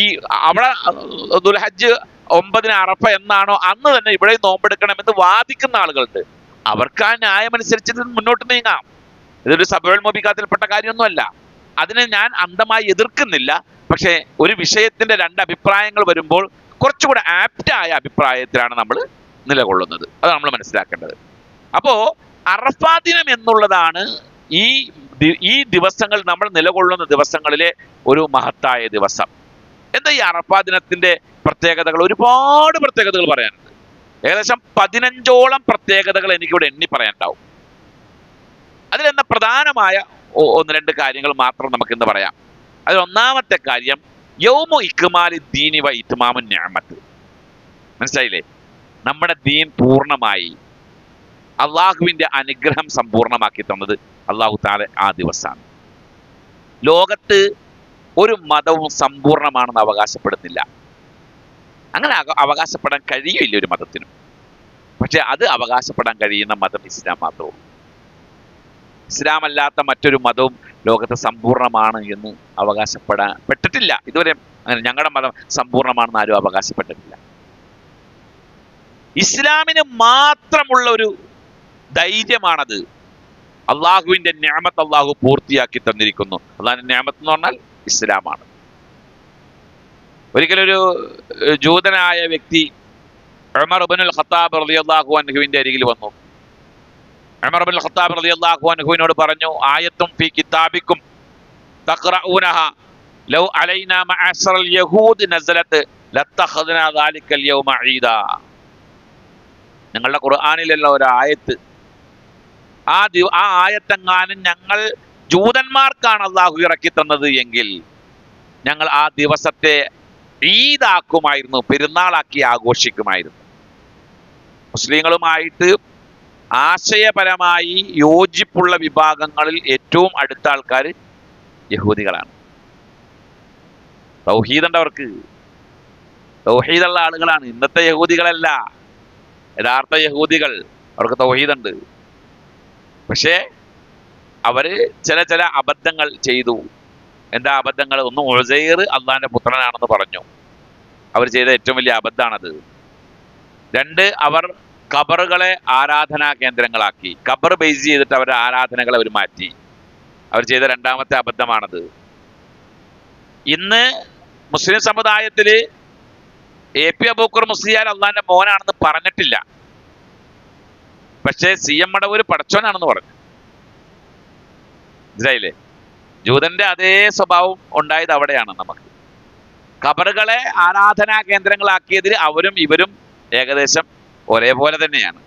ഈ അവിടെ ദുൽഹജ്ജ് 9 അറഫ എന്നാണോ അന്ന് തന്നെ ഇവിടെ നോമ്പെടുക്കണമെന്ന് വാദിക്കുന്ന ആളുകളുണ്ട്. അവർക്ക് ആ ന്യായമനുസരിച്ച് മുന്നോട്ട് നീങ്ങാം. ഇതൊരു സബഉൽ മുബിഖാത്തിൽപ്പെട്ട കാര്യമൊന്നുമല്ല. അതിനെ ഞാൻ അന്ധമായി എതിർക്കുന്നില്ല. പക്ഷേ ഒരു വിഷയത്തിന്റെ 2 അഭിപ്രായങ്ങൾ വരുമ്പോൾ കുറച്ചുകൂടെ ആപ്റ്റായ അഭിപ്രായത്തിലാണ് നമ്മൾ നിലകൊള്ളുന്നത്. അത് നമ്മൾ മനസ്സിലാക്കേണ്ടത്. അപ്പോ അറഫാ ദിനം എന്നുള്ളതാണ് ഈ ദിവസങ്ങൾ, നമ്മൾ നിലകൊള്ളുന്ന ദിവസങ്ങളിലെ ഒരു മഹത്തായ ദിവസം. എന്താ ഈ അറഫാ ദിനത്തിന്റെ പ്രത്യേകതകൾ? ഒരുപാട് പ്രത്യേകതകൾ പറയാനുണ്ട്. ഏകദേശം 15ഓളം പ്രത്യേകതകൾ എനിക്കിവിടെ എണ്ണി പറയാനുണ്ടാവും. അതിലെന്ന പ്രധാനമായ 1-2 കാര്യങ്ങൾ മാത്രം നമുക്ക് ഇന്ന് പറയാം. അതിൽ ഒന്നാമത്തെ കാര്യം യൗമു ഇക്മാലി ദീനി വ ഇത്മാമു നിഅമത്ത്. മനസ്സിലായില്ലേ? നമ്മുടെ ദീൻ പൂർണ്ണമായി അള്ളാഹുവിന്റെ അനുഗ്രഹം സമ്പൂർണ്ണമാക്കി തന്നത് അള്ളാഹു തആല ആ ദിവസമാണ്. ലോകത്ത് ഒരു മതവും സമ്പൂർണ്ണമാണെന്ന് അവകാശപ്പെടുന്നില്ല. അങ്ങനെ അവകാശപ്പെടാൻ കഴിയില്ല ഒരു മതത്തിനും. പക്ഷെ അത് അവകാശപ്പെടാൻ കഴിയുന്ന മതം ഇസ്ലാം മാത്രമേ ഉള്ളൂ. ഇസ്ലാം അല്ലാത്ത മറ്റൊരു മതവും ലോകത്ത് സമ്പൂർണ്ണമാണ് എന്ന് അവകാശപ്പെട്ടിട്ടില്ല ഇതുവരെ. അങ്ങനെ ഞങ്ങളുടെ മതം സമ്പൂർണ്ണമാണെന്ന് ആരും അവകാശപ്പെട്ടിട്ടില്ല. ഇസ്ലാമിന് മാത്രമുള്ള ഒരു ധൈര്യമാണത്. അള്ളാഹുവിന്റെ നിഅമത്ത് അള്ളാഹു പൂർത്തിയാക്കി തന്നിരിക്കുന്നു. അള്ളാഹിന്റെ നിഅമത്ത് എന്ന് പറഞ്ഞാൽ ഇസ്ലാമാണ്. ഒരിക്കലൊരു ജൂതനായ വ്യക്തി ഉമർ ഇബ്നുൽ ഖത്താബ് റളിയല്ലാഹു അൻഹുവിന്റെ അരികിൽ വന്നു. ഉമർ ഇബ്നുൽ ഖത്താബ് റളിയല്ലാഹു അൻഹുവിനോട് പറഞ്ഞു, ആയത്തും ഫീ കിതാബിക്കും തഖറഊനഹ ലൗ അലൈനാ മഅശറൽ യഹൂദ് നസലത്ത് ലത്തഖദ്നാ ദാലിക്കൽ യൗമ ഈദാ. ഞങ്ങളുടെ ഖുർആനിലുള്ള ഒരു ആയത്ത്, ആ ആയത്തെങ്ങാനും ഞങ്ങൾ ജൂതന്മാർക്കാണ് അള്ളാഹു ഇറക്കി തന്നത് എങ്കിൽ ഞങ്ങൾ ആ ദിവസത്തെ ഈദാക്കുമായിരുന്നു, പെരുന്നാളാക്കി ആഘോഷിക്കുമായിരുന്നു. മുസ്ലിങ്ങളുമായിട്ട് ആശയപരമായി യോജിപ്പുള്ള വിഭാഗങ്ങളിൽ ഏറ്റവും അടുത്ത ആൾക്കാർ യഹൂദികളാണ്. തൗഹീദുണ്ടവർക്ക്, തൗഹീദുള്ള ആളുകളാണ്. ഇന്നത്തെ യഹൂദികളല്ല, യഥാർത്ഥ യഹൂദികൾ. അവർക്ക് തൗഹീദുണ്ട്. പക്ഷേ അവര് ചില അബദ്ധങ്ങൾ ചെയ്തു. എന്താ അബദ്ധങ്ങൾ? ഒന്ന്, ഉസൈർ അള്ളാഹിന്റെ പുത്രനാണെന്ന് പറഞ്ഞു. അവർ ചെയ്ത ഏറ്റവും വലിയ അബദ്ധമാണത്. 2, അവർ ഖബറുകളെ ആരാധനാ കേന്ദ്രങ്ങളാക്കി. ഖബർ ബേസ് ചെയ്തിട്ട് അവരുടെ ആരാധനകളെ അവർ മാറ്റി. അവർ ചെയ്ത 2ാമത്തെ അബദ്ധമാണത്. ഇന്ന് മുസ്ലിം സമുദായത്തില് AP അബൂബക്കർ മുസ്ലിയാർ അള്ളാഹിന്റെ മോനാണെന്ന് പറഞ്ഞിട്ടില്ല. പക്ഷേ CM മടവൂർ പടച്ചോനാണെന്ന് പറഞ്ഞു. മനസ്സിലായില്ലേ? ജൂതന്റെ അതേ സ്വഭാവം ഉണ്ടായത് അവിടെയാണ്. നമുക്ക് ഖബറുകളെ ആരാധനാ കേന്ദ്രങ്ങളാക്കിയതിൽ അവരും ഇവരും ഏകദേശം ഒരേപോലെ തന്നെയാണ്.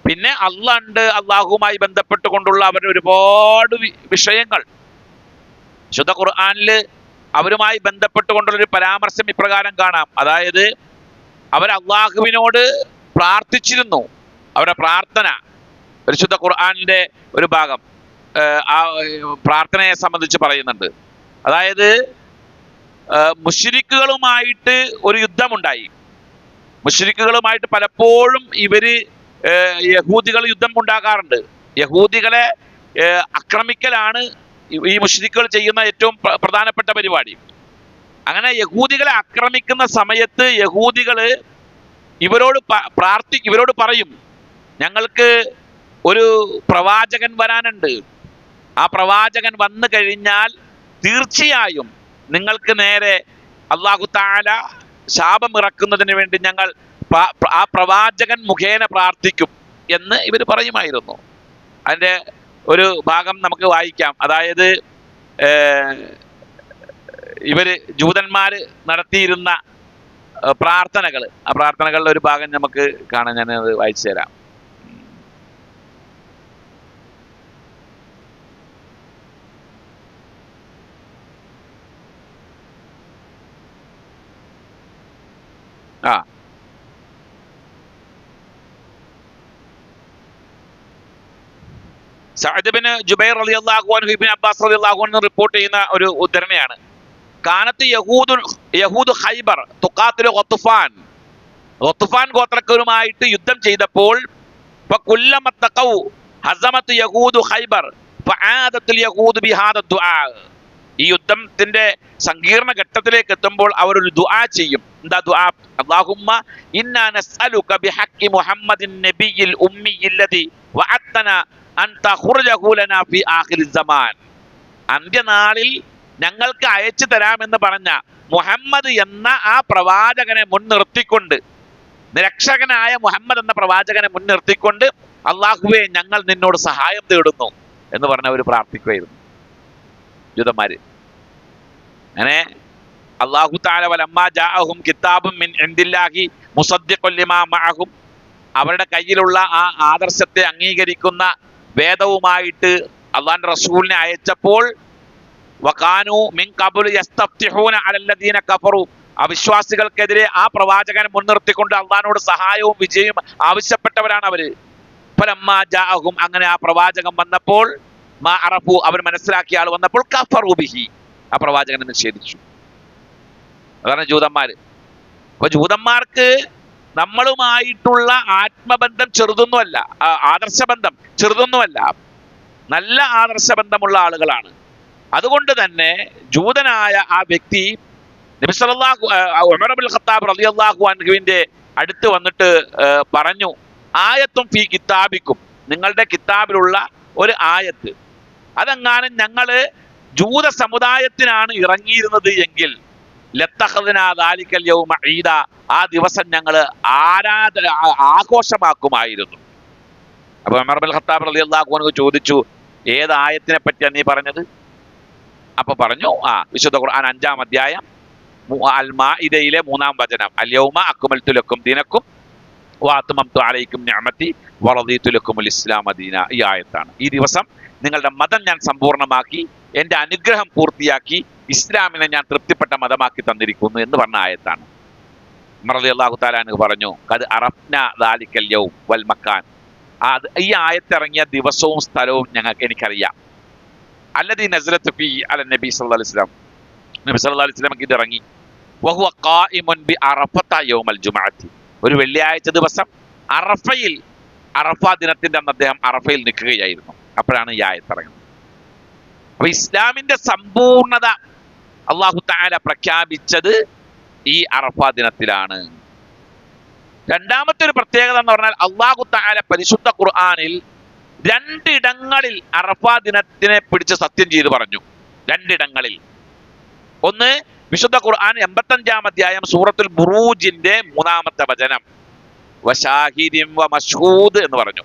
പിന്നെ അള്ളാഹുണ്ട്, അള്ളാഹുവുമായി ബന്ധപ്പെട്ടുകൊണ്ടുള്ള അവരുടെ ഒരുപാട് വിഷയങ്ങൾ ശുദ്ധ ഖുർആനില് അവരുമായി ബന്ധപ്പെട്ടുകൊണ്ടുള്ളൊരു പരാമർശം ഇപ്രകാരം കാണാം. അതായത് അവർ അള്ളാഹുവിനോട് പ്രാർത്ഥിച്ചിരുന്നു. അവരുടെ പ്രാർത്ഥന പരിശുദ്ധ ഖുർആനിന്റെ ഒരു ഭാഗം ആ പ്രാർത്ഥനയെ സംബന്ധിച്ച് പറയുന്നുണ്ട്. അതായത് മുശ്രിക്കുകളുമായിട്ട് ഒരു യുദ്ധമുണ്ടായി. മുശ്രിക്കുകളുമായിട്ട് പലപ്പോഴും യഹൂദികൾ യുദ്ധം ഉണ്ടാകാറുണ്ട്. യഹൂദികളെ ആക്രമിക്കലാണ് ഈ മുശ്രിക്കുകൾ ചെയ്യുന്ന ഏറ്റവും പ്രധാനപ്പെട്ട പരിപാടി. അങ്ങനെ യഹൂദികളെ ആക്രമിക്കുന്ന സമയത്ത് യഹൂദികള് ഇവരോട് പറയും, ഞങ്ങൾക്ക് ഒരു പ്രവാചകൻ വരാനുണ്ട്, ആ പ്രവാചകൻ വന്നു കഴിഞ്ഞാൽ തീർച്ചയായും നിങ്ങൾക്ക് നേരെ അല്ലാഹു തആല ശാപം ഇറക്കുന്നതിന് വേണ്ടി ഞങ്ങൾ ആ പ്രവാചകൻ മുഖേന പ്രാർത്ഥിക്കും എന്ന് ഇവർ പറയുമായിരുന്നു. അതിൻ്റെ ഒരു ഭാഗം നമുക്ക് വായിക്കാം. അതായത് ഇവര് ജൂതന്മാര് നടത്തിയിരുന്ന പ്രാർത്ഥനകൾ, ആ പ്രാർത്ഥനകളുടെ ഒരു ഭാഗം നമുക്ക് കാണാൻ ഞാൻ അത് വായിച്ചു തരാം. സഅദ് ബിൻ ജുബൈർ റളിയല്ലാഹു അൻഹു ഇബ്നു അബ്ബാസ് റളിയല്ലാഹു അൻഹു റിപ്പോർട്ട് ചെയ്യുന്ന ഒരു ഉദ്ധരണിയാണ്. കാനത്ത് യഹൂദ് ഖൈബർ തുഖാത്തിലു ഗത്ഫാൻ ഗോത്രക്കാരുമായിട്ട് യുദ്ധം ചെയ്തപ്പോൾ ഫകുല്ലമ തഖൗ ഹസമത്ത് യഹൂദ് ഖൈബർ ഫആദത്തുൽ യഹൂദ് ബിഹാദ ദുആ. ഈ യുദ്ധത്തിന്റെ സങ്കീർണ ഘട്ടത്തിലേക്ക് എത്തുമ്പോൾ അവർ ഒരു ദുആ ചെയ്യും. എന്താ ദുആ? അല്ലാഹുമ്മ ഇന്നാ നസ്അലുക ബിഹഖി മുഹമ്മദിൻ നബിയിൽ ഉമ്മിയില്ലദി വഅത്തന അൻ തഖ്റുജഹു ലനാ ഫി ആഖിരിസ് സമാൻ. അന്ത്യനാളിൽ ഞങ്ങൾക്ക് അയച്ചു തരാമെന്ന് പറഞ്ഞ മുഹമ്മദ് എന്ന ആ പ്രവാചകനെ മുൻനിർത്തിക്കൊണ്ട്, നിരക്ഷകനായ മുഹമ്മദ് എന്ന പ്രവാചകനെ മുൻനിർത്തിക്കൊണ്ട് അള്ളാഹുവേ ഞങ്ങൾ നിന്നോട് സഹായം തേടുന്നു എന്ന് പറഞ്ഞവർ പ്രാർത്ഥിക്കുകയായിരുന്നു ജൂതന്മാര്. അങ്ങനെ അല്ലാഹു തആല വലമ്മാ ജാഅഹും കിതാബും മിൻ ഇൻദില്ലാഹി മുസദ്ദിഖുൻ ലിമാ മഅഹും, അവരുടെ കയ്യിലുള്ള ആ ആദർശത്തെ അംഗീകരിക്കുന്ന വേദവുമായിട്ട് അള്ളാഹുവിന്റെ റസൂലിനെ അയച്ചപ്പോൾ വകാനു മിൻ ഖബ്ലു യസ്തഫ്തിഹൂന അലല്ലദീന കഫറു, അവിശ്വാസികൾക്കെതിരെ ആ പ്രവാചകനെ മുൻനിർത്തിക്കൊണ്ട് അള്ളാഹിനോട് സഹായവും വിജയവും ആവശ്യപ്പെട്ടവരാണ് അവര്. ഫലമ്മാ ജാഅഹും, അങ്ങനെ ആ പ്രവാചകൻ വന്നപ്പോൾ മാ അറഫു, അവർ മനസ്സിലാക്കിയ ആൾ വന്നപ്പോൾ കഫറു ബിഹി, ആ പ്രവാചകനെ നിഷേധിച്ചു. അതാണ് ജൂതന്മാര്. അപ്പൊ ജൂതന്മാർക്ക് നമ്മളുമായിട്ടുള്ള ആത്മബന്ധം ചെറുതൊന്നുമല്ല, ആദർശബന്ധം ചെറുതൊന്നുമല്ല, നല്ല ആദർശബന്ധമുള്ള ആളുകളാണ്. അതുകൊണ്ട് തന്നെ ജൂതനായ ആ വ്യക്തി നബി സല്ലല്ലാഹു ഉമർ ഇബ്നുൽ ഖത്താബ് റളിയല്ലാഹു അൻഹുവിന്റെ അടുത്ത് വന്നിട്ട് പറഞ്ഞു, ആയത്തും ഫീ കിതാബിക്കും, നിങ്ങളുടെ കിതാബിലുള്ള ഒരു ആയത്ത്, അതെങ്ങാനും ഞങ്ങള് ജൂത സമുദായത്തിനാണ് ഇറങ്ങിയിരുന്നത് എങ്കിൽ ലത്തഖദ്നാ ദാലിക്കൽ യൗമ ഈദ, ആ ദിവസം ഞങ്ങൾ ആഘോഷമാക്കുമായിരുന്നു. അപ്പൊ ഉമർ ഇബ്നുൽ ഖത്താബ് റളിയല്ലാഹു അൻഹു ചോദിച്ചു, ഏത് ആയത്തിനെ പറ്റിയാണ് നീ പറഞ്ഞത്? അപ്പൊ പറഞ്ഞു, വിശുദ്ധ ഖുർആൻ 5-ാം അധ്യായം അൽ മാഇദയിലെ 3-ാം വചനം, അൽ യൗമ അക്മൽതു ലക്കും ദീനക്കും വഅത്മംതു അലൈക്കും നിഅമതി വറദീതു ലക്കുമുൽ ഇസ്ലാമ ദീന. ഈ ആയത്താണ്. ഈ ദിവസം നിങ്ങളുടെ മതം ഞാൻ സമ്പൂർണ്ണമാക്കി, എന്റെ അനുഗ്രഹം പൂർത്തിയാക്കി, ഇസ്ലാമിനെ ഞാൻ തൃപ്തിപ്പെട്ട മതമാക്കി തന്നിരിക്കുന്നു എന്ന് പറഞ്ഞ ആയത്താണ്. ഉമർ റളിയല്ലാഹു തആല അൻഹു പറഞ്ഞു, ഖദ് അറഫ്ന ദാലിക്കൽ യൗം വൽ മക്കാൻ, ഈ ആയത്തിറങ്ങിയ ദിവസവും സ്ഥലവും എനിക്കറിയാം. അല്ലദീ നസലത്ത് ഫീ അല നബി സല്ലല്ലാഹു അലൈഹി വസല്ലം, നബി സല്ലല്ലാഹു അലൈഹി വസല്ലം ഇത് ഇറങ്ങി. വഹുവ ഖായിമുൻ ബി അറഫത യൗമൽ ജുമഅത്തി, ഒരു വെള്ളിയാഴ്ച ദിവസം അറഫയിൽ, അറഫ ദിനത്തിന്റെ അന്ന് അദ്ദേഹം അറഫയിൽ നിൽക്കുകയായിരുന്നു. അപ്പോഴാണ് ഈ ആയത്ത് ഇറങ്ങുന്നത്. അപ്പൊ ഇസ്ലാമിന്റെ സമ്പൂർണത അല്ലാഹു തആല പ്രഖ്യാപിച്ചത് ഈ അറഫ ദിനത്തിലാണ്. രണ്ടാമത്തെ ഒരു പ്രത്യേകത എന്ന് പറഞ്ഞാൽ അല്ലാഹു തആല പരിശുദ്ധ ഖുർആനിൽ 2 ഇടങ്ങളിൽ അറഫ ദിനത്തിനെ പിടിച്ച് സത്യം ചെയ്ത് പറഞ്ഞു. 2 ഇടങ്ങളിൽ. ഒന്ന്, വിശുദ്ധ ഖുർആൻ 85-ാം അധ്യായം സൂറത്തുൽ ബുറൂജിന്റെ 3-ാമത്തെ വചനം, വശാഹിദിൻ വ മഷ്ഹൂദ് എന്ന് പറഞ്ഞു.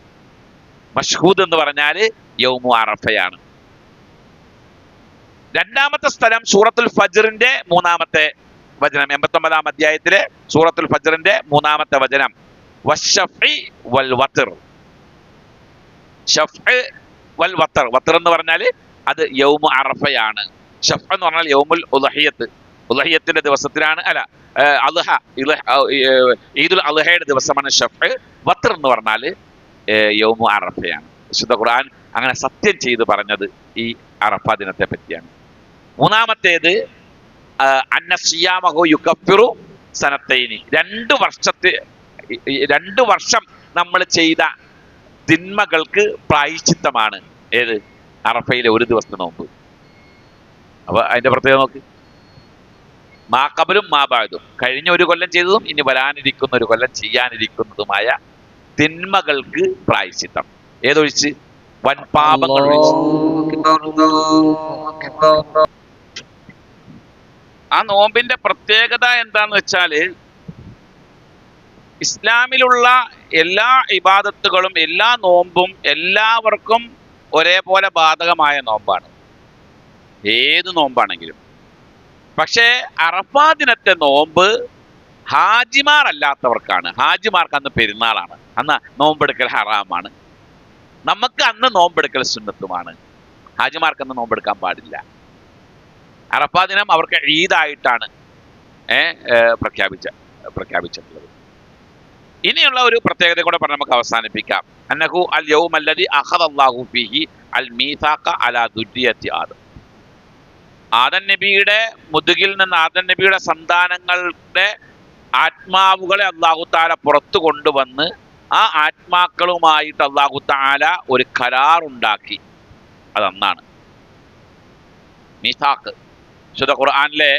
മഷ്ഹൂദ് എന്ന് പറഞ്ഞാല് യൗമു അറഫയാണ്. രണ്ടാമത്തെ സ്ഥലം സൂറത്തുൽ ഫജ്റിന്റെ 3-ാമത്തെ വചനം, 89-ാം അധ്യായത്തിലെ സൂറത്തുൽ ഫജ്റിന്റെ 3-ാമത്തെ വചനം, വശഫ്ഇ വൽ വത്ർ. ഷഫ്ഇ വൽ വത്ർ, വത്ർ എന്ന് പറഞ്ഞാൽ അത് യൗമു അറഫയാണ്. ഷഫ്ഇ എന്ന് പറഞ്ഞാൽ യൗമുൽ ഉദ്ഹിയ്യത്ത്, ഉദ്ഹിയ്യത്തിന്റെ ദിവസത്തിലാണ്, അല്ല അദ്ഹ, ഈദുൽ അദ്ഹയുടെ ദിവസമാണ് ഷഫ്ഇ. വത്ർ എന്ന് പറഞ്ഞാൽ യൗമു അറഫയാണ്. വിശുദ്ധ ഖുർആൻ അങ്ങനെ സത്യം ചെയ്ത് പറഞ്ഞത് ഈ അറഫ ദിനത്തെ പറ്റിയാണ്. മൂന്നാമത്തേത് അന്ന സിയാമഹു യുകഫിറു സനത്തൈനി, 2 വർഷം നമ്മൾ ചെയ്ത തിന്മകൾക്ക് പ്രായശ്ചിത്തമാണ് ഏത്? അറഫയിലെ ഒരു ദിവസത്തെ നോമ്പ്. അപ്പൊ അതിന്റെ പ്രത്യേകത നോക്ക്. മാക്കബലും മാബാദും, കഴിഞ്ഞ ഒരു കൊല്ലം ചെയ്തതും ഇനി വരാനിരിക്കുന്ന ഒരു കൊല്ലം ചെയ്യാനിരിക്കുന്നതുമായ തിന്മകൾക്ക് പ്രായശ്ചിത്തം. ഏതൊഴിച്ച്? വൻ പാപങ്ങൾ ഒഴിച്ച്. ആ നോമ്പിന്റെ പ്രത്യേകത എന്താന്ന് വെച്ചാല്, ഇസ്ലാമിലുള്ള എല്ലാ ഇബാദത്തുകളും എല്ലാ നോമ്പും എല്ലാവർക്കും ഒരേപോലെ ബാധകമായ നോമ്പാണ്, ഏത് നോമ്പാണെങ്കിലും. പക്ഷേ അറഫാ ദിനത്തെ നോമ്പ് ഹാജിമാർ അല്ലാത്തവർക്കാണ്. ഹാജിമാർക്ക് അന്ന് പെരുന്നാളാണ്, അന്ന് നോമ്പെടുക്കൽ ഹറാമാണ്. നമുക്ക് അന്ന് നോമ്പെടുക്കൽ സുന്നത്തുമാണ്. ഹാജിമാർക്ക് അന്ന് നോമ്പെടുക്കാൻ പാടില്ല. അറഫാ ദിനം അവർക്ക് ഈദായിട്ടാണ് പ്രഖ്യാപിച്ചിട്ടുള്ളത്. ഇനിയുള്ള ഒരു പ്രത്യേകത കൂടെ പറഞ്ഞ് നമുക്ക് അവസാനിപ്പിക്കാം. അന്നഹു അൽ യൗം അല്ലദി അഖദല്ലാഹു ഫീഹി അൽ മീസാഖ അലാ ദുർരിയത്തി ആദം. ആദം നബിയുടെ മുതുകിൽ നിന്ന്, ആദം നബിയുടെ സന്താനങ്ങളുടെ ആത്മാവുകളെ അല്ലാഹു തആല പുറത്തു കൊണ്ടുവന്ന് ആ ആത്മാക്കളുമായിട്ട് അല്ലാഹു തആല ഒരു കരാറുണ്ടാക്കി. അതന്നാണ് മീസാഖ്. വിശുദ്ധ ഖുർആനിലെ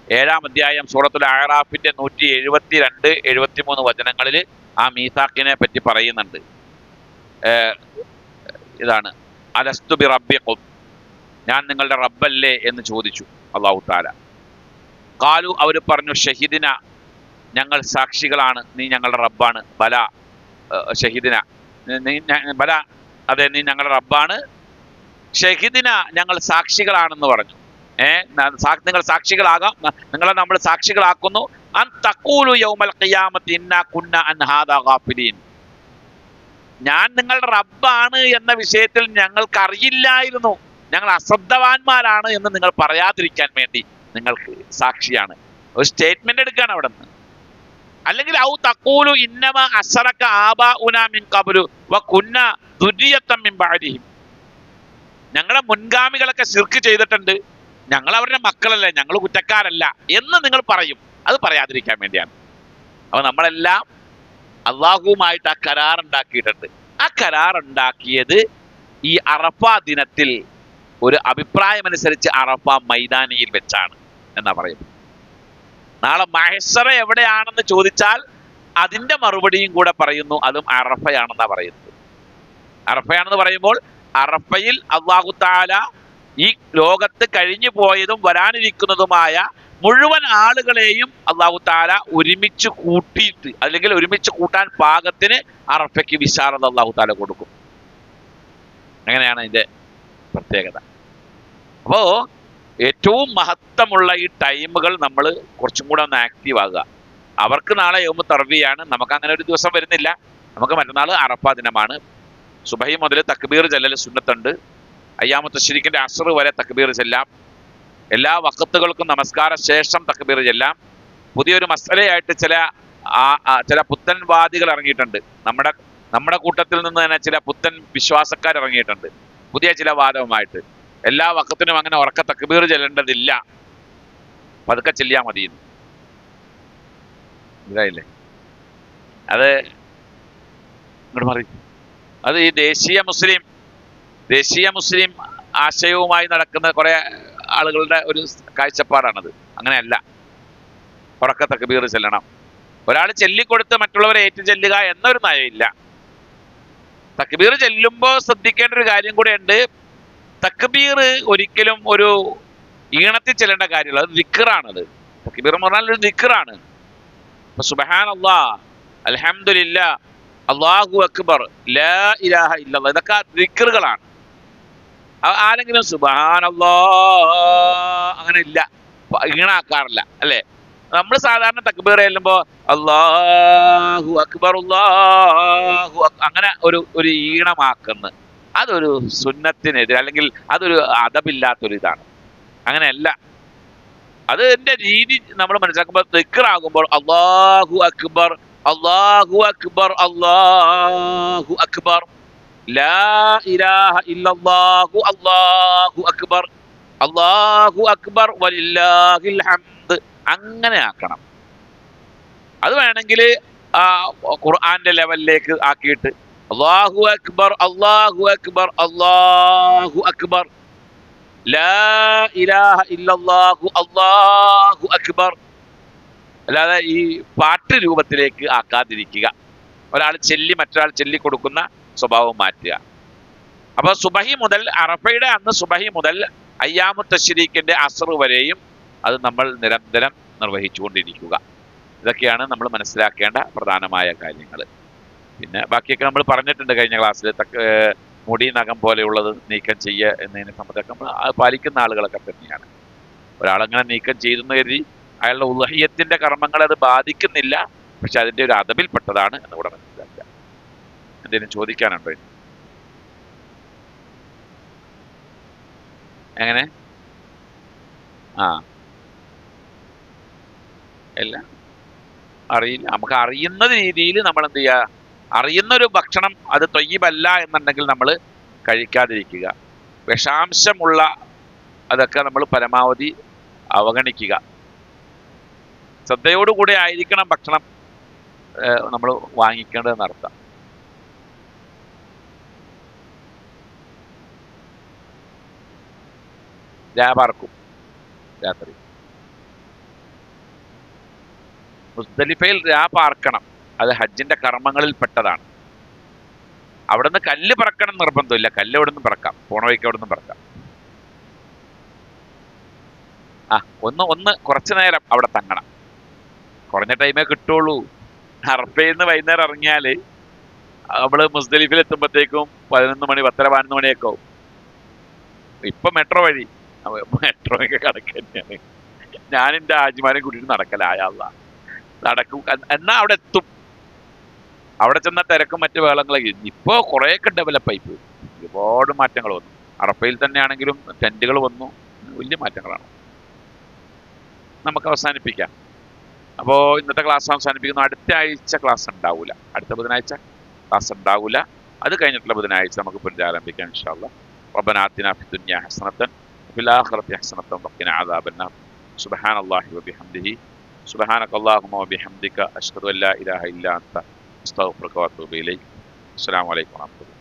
7-ാം അധ്യായം സൂറത്തുൽ അഅറാഫിന്റെ 172, 73 വചനങ്ങളിൽ ആ മീസാഖിനെ പറ്റി പറയുന്നുണ്ട്. ഇതാണ്, അലസ്തു ബി റബ്ബിക്കും, ഞാൻ നിങ്ങളുടെ റബ്ബല്ലേ എന്ന് ചോദിച്ചു അല്ലാഹു തആല. ഖാലു, അവർ പറഞ്ഞു, ഷഹിദിന, ഞങ്ങൾ സാക്ഷികളാണ്, നീ ഞങ്ങളുടെ റബ്ബാണ്. ബല ഷഹിദിന, ബല, അതെ, നീ ഞങ്ങളുടെ റബ്ബാണ്. ഷഹിദിന, ഞങ്ങൾ സാക്ഷികളാണെന്ന് പറഞ്ഞു. നിങ്ങൾ സാക്ഷികളാകാം, നിങ്ങളെ നമ്മൾ സാക്ഷികളാക്കുന്നു. അൻ തഖൂലു യൗമൽ ഖിയാമത്തി ഇന്നാ കുന്നാ അൻ ഹാദാ ഗാഫിലീൻ, ഞാൻ നിങ്ങളുടെ റബ്ബാണ് എന്ന വിഷയത്തിൽ ഞങ്ങൾക്ക് അറിയില്ലായിരുന്നു, ഞങ്ങൾ അശ്രദ്ധവാന്മാരാണ് എന്ന് നിങ്ങൾ പറയാതിരിക്കാൻ വേണ്ടി നിങ്ങൾക്ക് സാക്ഷിയാണ്. ഒരു സ്റ്റേറ്റ്മെന്റ് എടുക്കുകയാണ് അവിടെ നിന്ന്. അല്ലെങ്കിൽ ഔ തഖൂലു ഇന്നമ അശ്റക ആബാഉനാ മിൻ ഖബ്ലു വ കുന്നാ ദുർരിയത്തൻ മിൻ ബഅദിഹിം, ഞങ്ങളുടെ മുൻഗാമികളൊക്കെ ശിർക്ക് ചെയ്തിട്ടുണ്ട്, ഞങ്ങൾ അവരുടെ മക്കളല്ല, ഞങ്ങൾ കുറ്റക്കാരല്ല എന്ന് നിങ്ങൾ പറയും. അത് പറയാതിരിക്കാൻ വേണ്ടിയാണ്. അപ്പൊ നമ്മളെല്ലാം അള്ളാഹുവുമായിട്ട് ആ കരാറുണ്ടാക്കിയിട്ടുണ്ട്. ആ കരാറുണ്ടാക്കിയത് ഈ അറഫാ ദിനത്തിൽ ഒരു അഭിപ്രായമനുസരിച്ച് അറഫ മൈതാനിയിൽ വെച്ചാണ് എന്നാ പറയുന്നത്. നാളെ മഹ്ശറ എവിടെയാണെന്ന് ചോദിച്ചാൽ അതിന്റെ മറുപടിയും കൂടെ പറയുന്നു, അതും അറഫയാണെന്നാ പറയുന്നത്. അറഫയാണെന്ന് പറയുമ്പോൾ അറഫയിൽ അല്ലാഹു തആല ഈ ലോകത്ത് കഴിഞ്ഞു പോയതും വരാനിരിക്കുന്നതുമായ മുഴുവൻ ആളുകളെയും അല്ലാഹു തആല ഒരുമിച്ച് കൂട്ടിയിട്ട്, അല്ലെങ്കിൽ ഒരുമിച്ച് കൂട്ടാൻ പാകത്തിന് അറഫയ്ക്ക് വിശാലത അല്ലാഹു തആല കൊടുക്കും. അങ്ങനെയാണ് അതിന്റെ പ്രത്യേകത. അപ്പോ ഏറ്റവും മഹത്വമുള്ള ഈ ടൈമുകൾ നമ്മൾ കുറച്ചും കൂടെ ഒന്ന് ആക്റ്റീവ് ആകുക. അവർക്ക് നാളെ യൗമു തർവിയാണ്, നമുക്ക് അങ്ങനെ ഒരു ദിവസം വരുന്നില്ല. നമുക്ക് മറ്റന്നാൾ അറഫാ ദിനമാണ്. സുബഹി മുതൽ തക്ബീർ ചൊല്ലൽ സുന്നത്തുണ്ട്. അയ്യാമു തശ്രീഖിന്റെ അസ്ർ വരെ തക്ബീർ ചെല്ലാം. എല്ലാ വഖത്തുകൾക്കും നമസ്കാര ശേഷം തക്ബീർ ചെല്ലാം. പുതിയൊരു മസലയായിട്ട് ചില പുത്തൻ വാദികൾ ഇറങ്ങിയിട്ടുണ്ട്. നമ്മുടെ കൂട്ടത്തിൽ നിന്ന് തന്നെ ചില പുത്തൻ വിശ്വാസക്കാർ ഇറങ്ങിയിട്ടുണ്ട്, പുതിയ ചില വാദവുമായിട്ട്. എല്ലാ വഖത്തിനും അങ്ങനെ ഉറക്ക തക്ബീർ ചെല്ലേണ്ടതില്ല, പതുക്കെ ചെല്ലിയാ മതി. ഇതായില്ലേ? അത് ഇങ്ങോട്ട് മാറി. അത് ഈ ദേശീയ മുസ്ലിം ആശയവുമായി നടക്കുന്ന കുറെ ആളുകളുടെ ഒരു കാഴ്ചപ്പാടാണത്. അങ്ങനെയല്ല, ഉറക്ക തക്ബീർ ചെല്ലണം. ഒരാൾ ചൊല്ലിക്കൊടുത്ത് മറ്റുള്ളവരെ ഏറ്റു ചെല്ലുക എന്നൊരു നയമില്ല. തക്ബീർ ചെല്ലുമ്പോൾ ശ്രദ്ധിക്കേണ്ട ഒരു കാര്യം കൂടെ ഉണ്ട്. തക്ബീർ ഒരിക്കലും ഒരു ഈണത്തിൽ ചെല്ലേണ്ട കാര്യമുള്ള, അത് ദിക്റാണത്. തക്ബീർ എന്ന് പറഞ്ഞാൽ ഒരു ദിക്റാണ്. സുബ്ഹാനല്ലാഹ്, അൽഹംദുലില്ലാഹ്, അല്ലാഹു അക്ബർ, ലാ ഇലാഹ ഇല്ലല്ലാഹ്, ഇതൊക്കെ ദിക്റുകളാണ്. ആരെങ്കിലും സുബ്ഹാനല്ലാഹ് അങ്ങനെ ഇല്ല, ഈണാക്കാറില്ല, അല്ലേ? നമ്മൾ സാധാരണ തക്ബീർ ചെല്ലുമ്പോൾ അല്ലാഹു അക്ബർ, അല്ലാഹു അങ്ങനെ ഒരു ഈണമാക്കുന്നു. അതൊരു സുന്നത്തിനെതിരെ, അല്ലെങ്കിൽ അതൊരു അദബില്ലാത്തൊരു ഇതാണ്. അങ്ങനെയല്ല, അതിന്റെ രീതി നമ്മൾ മനസ്സിലാക്കുമ്പോൾ ദിക്റാകുമ്പോൾ അല്ലാഹു അക്ബർ, അല്ലാഹു അക്ബർ, അല്ലാഹു അക്ബർ, ലാ ഇലാഹ ഇല്ലല്ലാഹു, അല്ലാഹു അക്ബർ, അല്ലാഹു അക്ബർ വലില്ലാഹിൽ ഹംദ്, അങ്ങനെ ആക്കണം. അത് വേണമെങ്കിൽ ഖുർആന്റെ ലെവലിലേക്ക് ആക്കിയിട്ട് അല്ലാഹു അക്ബർ അല്ലാഹു അക്ബർ അല്ലാഹു അക്ബർ, ലാ ഇലാഹ ഇല്ലല്ലാഹു അല്ലാഹു അക്ബർ. അല്ലാതെ ഈ പാട്ട് രൂപത്തിലേക്ക് ആക്കാതിരിക്കുക. ഒരാൾ ചെല്ലി മറ്റൊരാൾ ചൊല്ലി കൊടുക്കുന്ന സ്വഭാവം മാറ്റുക. അപ്പൊ സുബഹി മുതൽ അറഫയുടെ അന്ന് സുബഹി മുതൽ അയ്യാമു തശ്രീക്കിന്റെ അസ്ർ വരെയും അത് നമ്മൾ നിരന്തരം നിർവഹിച്ചുകൊണ്ടിരിക്കുക. ഇതൊക്കെയാണ് നമ്മൾ മനസ്സിലാക്കേണ്ട പ്രധാനമായ കാര്യങ്ങൾ. പിന്നെ ബാക്കിയൊക്കെ നമ്മൾ പറഞ്ഞിട്ടുണ്ട് കഴിഞ്ഞ ക്ലാസ്സിൽ. മുടി നഖം പോലെയുള്ളത് നീക്കം ചെയ്യുക എന്നതിനെ സംബന്ധിച്ച് നമ്മൾ പാലിക്കുന്ന ആളുകളൊക്കെ തന്നെയാണ്. ഒരാളങ്ങനെ നീക്കം ചെയ്തെന്ന് കരുതി അയാളുടെ ഉളഹിയത്തിന്റെ കർമ്മങ്ങളെ അത് ബാധിക്കുന്നില്ല. പക്ഷെ അതിന്റെ ഒരു അദബിൽപ്പെട്ടതാണ് എന്ന് കൂടെ മനസ്സിലാക്കുക. എന്തെങ്കിലും ചോദിക്കാനുണ്ടോ? എങ്ങനെ? എല്ലാം അറിയില്ല. നമുക്ക് അറിയുന്ന രീതിയിൽ നമ്മൾ എന്ത് ചെയ്യുക? അറിയുന്നൊരു ഭക്ഷണം അത് തൊയ്യബല്ല എന്നുണ്ടെങ്കിൽ നമ്മൾ കഴിക്കാതിരിക്കുക. വിഷാംശമുള്ള അതൊക്കെ നമ്മൾ പരമാവധി അവഗണിക്കുക. ശ്രദ്ധയോടുകൂടി ആയിരിക്കണം ഭക്ഷണം നമ്മൾ വാങ്ങിക്കേണ്ടതെന്നർത്ഥം. രാപാർക്കും രാത്രി മുസ്ദലിഫയിൽ രാപാർക്കണം. അത് ഹജ്ജിന്റെ കർമ്മങ്ങളിൽ പെട്ടതാണ്. അവിടുന്ന് കല്ല് പറക്കണം നിർബന്ധമില്ല. കല്ല് അവിടെ നിന്ന് പറക്കാം, പോണ വഴിക്ക് അവിടെ നിന്ന് പറക്കാം. ഒന്ന് കുറച്ചു നേരം അവിടെ തങ്ങണം. കുറഞ്ഞ ടൈമേ കിട്ടുള്ളൂ. അറഫയിൽ നിന്ന് വൈകുന്നേരം ഇറങ്ങിയാൽ നമ്മള് മുസ്ദലിഫിൽ എത്തുമ്പോഴത്തേക്കും 11 മണി 10 11 മണിയൊക്കെ ആവും. ഇപ്പൊ മെട്രോ വഴി മെട്രോയൊക്കെ കടക്കന്നെയാണ്. ഞാനെൻ്റെ ആജിമാരെ കൂട്ടിയിട്ട് നടക്കലായല്ല നടക്കും. എന്നാ അവിടെ എത്തും. അവിടെ ചെന്ന തിരക്കും മറ്റു വേളങ്ങളൊക്കെ ഇപ്പോൾ കുറേയൊക്കെ ഡെവലപ്പായി പോയി. ഒരുപാട് മാറ്റങ്ങൾ വന്നു. അറഫയിൽ തന്നെയാണെങ്കിലും ടെൻറ്റുകൾ വന്നു. വലിയ മാറ്റങ്ങളാണ്. നമുക്ക് അവസാനിപ്പിക്കാം. അപ്പോൾ ഇന്നത്തെ ക്ലാസ് അവസാനിപ്പിക്കുന്നു. അടുത്ത ആഴ്ച ക്ലാസ് ഉണ്ടാവില്ല. അടുത്ത ബുധനാഴ്ച ക്ലാസ് ഉണ്ടാവില്ല. അത് കഴിഞ്ഞിട്ടുള്ള ബുധനാഴ്ച നമുക്ക് പുനരാരംഭിക്കാം ഇൻഷാ അല്ലാഹ്. റബ്ബനാ ആതിനാ ഫിദ്ദുനിയ ഹസനത്തൻ വഫിൽ ആഖിറതി ഹസനത്തൻ വഖിനാ അദാബന്നാർ. സുബ്ഹാനല്ലാഹി വബിഹംദിഹി സുബ്ഹാനകല്ലാഹുമ്മ വബിഹംദിക അശ്ഹദു അൻ ലാ ഇലാഹ ഇല്ലാ അൻത അസ്തഗ്ഫിറുക വഅതൂബു ഇലൈക്. അസ്സലാമു അലൈക്കും വറഹ്മത്തുള്ളാഹി.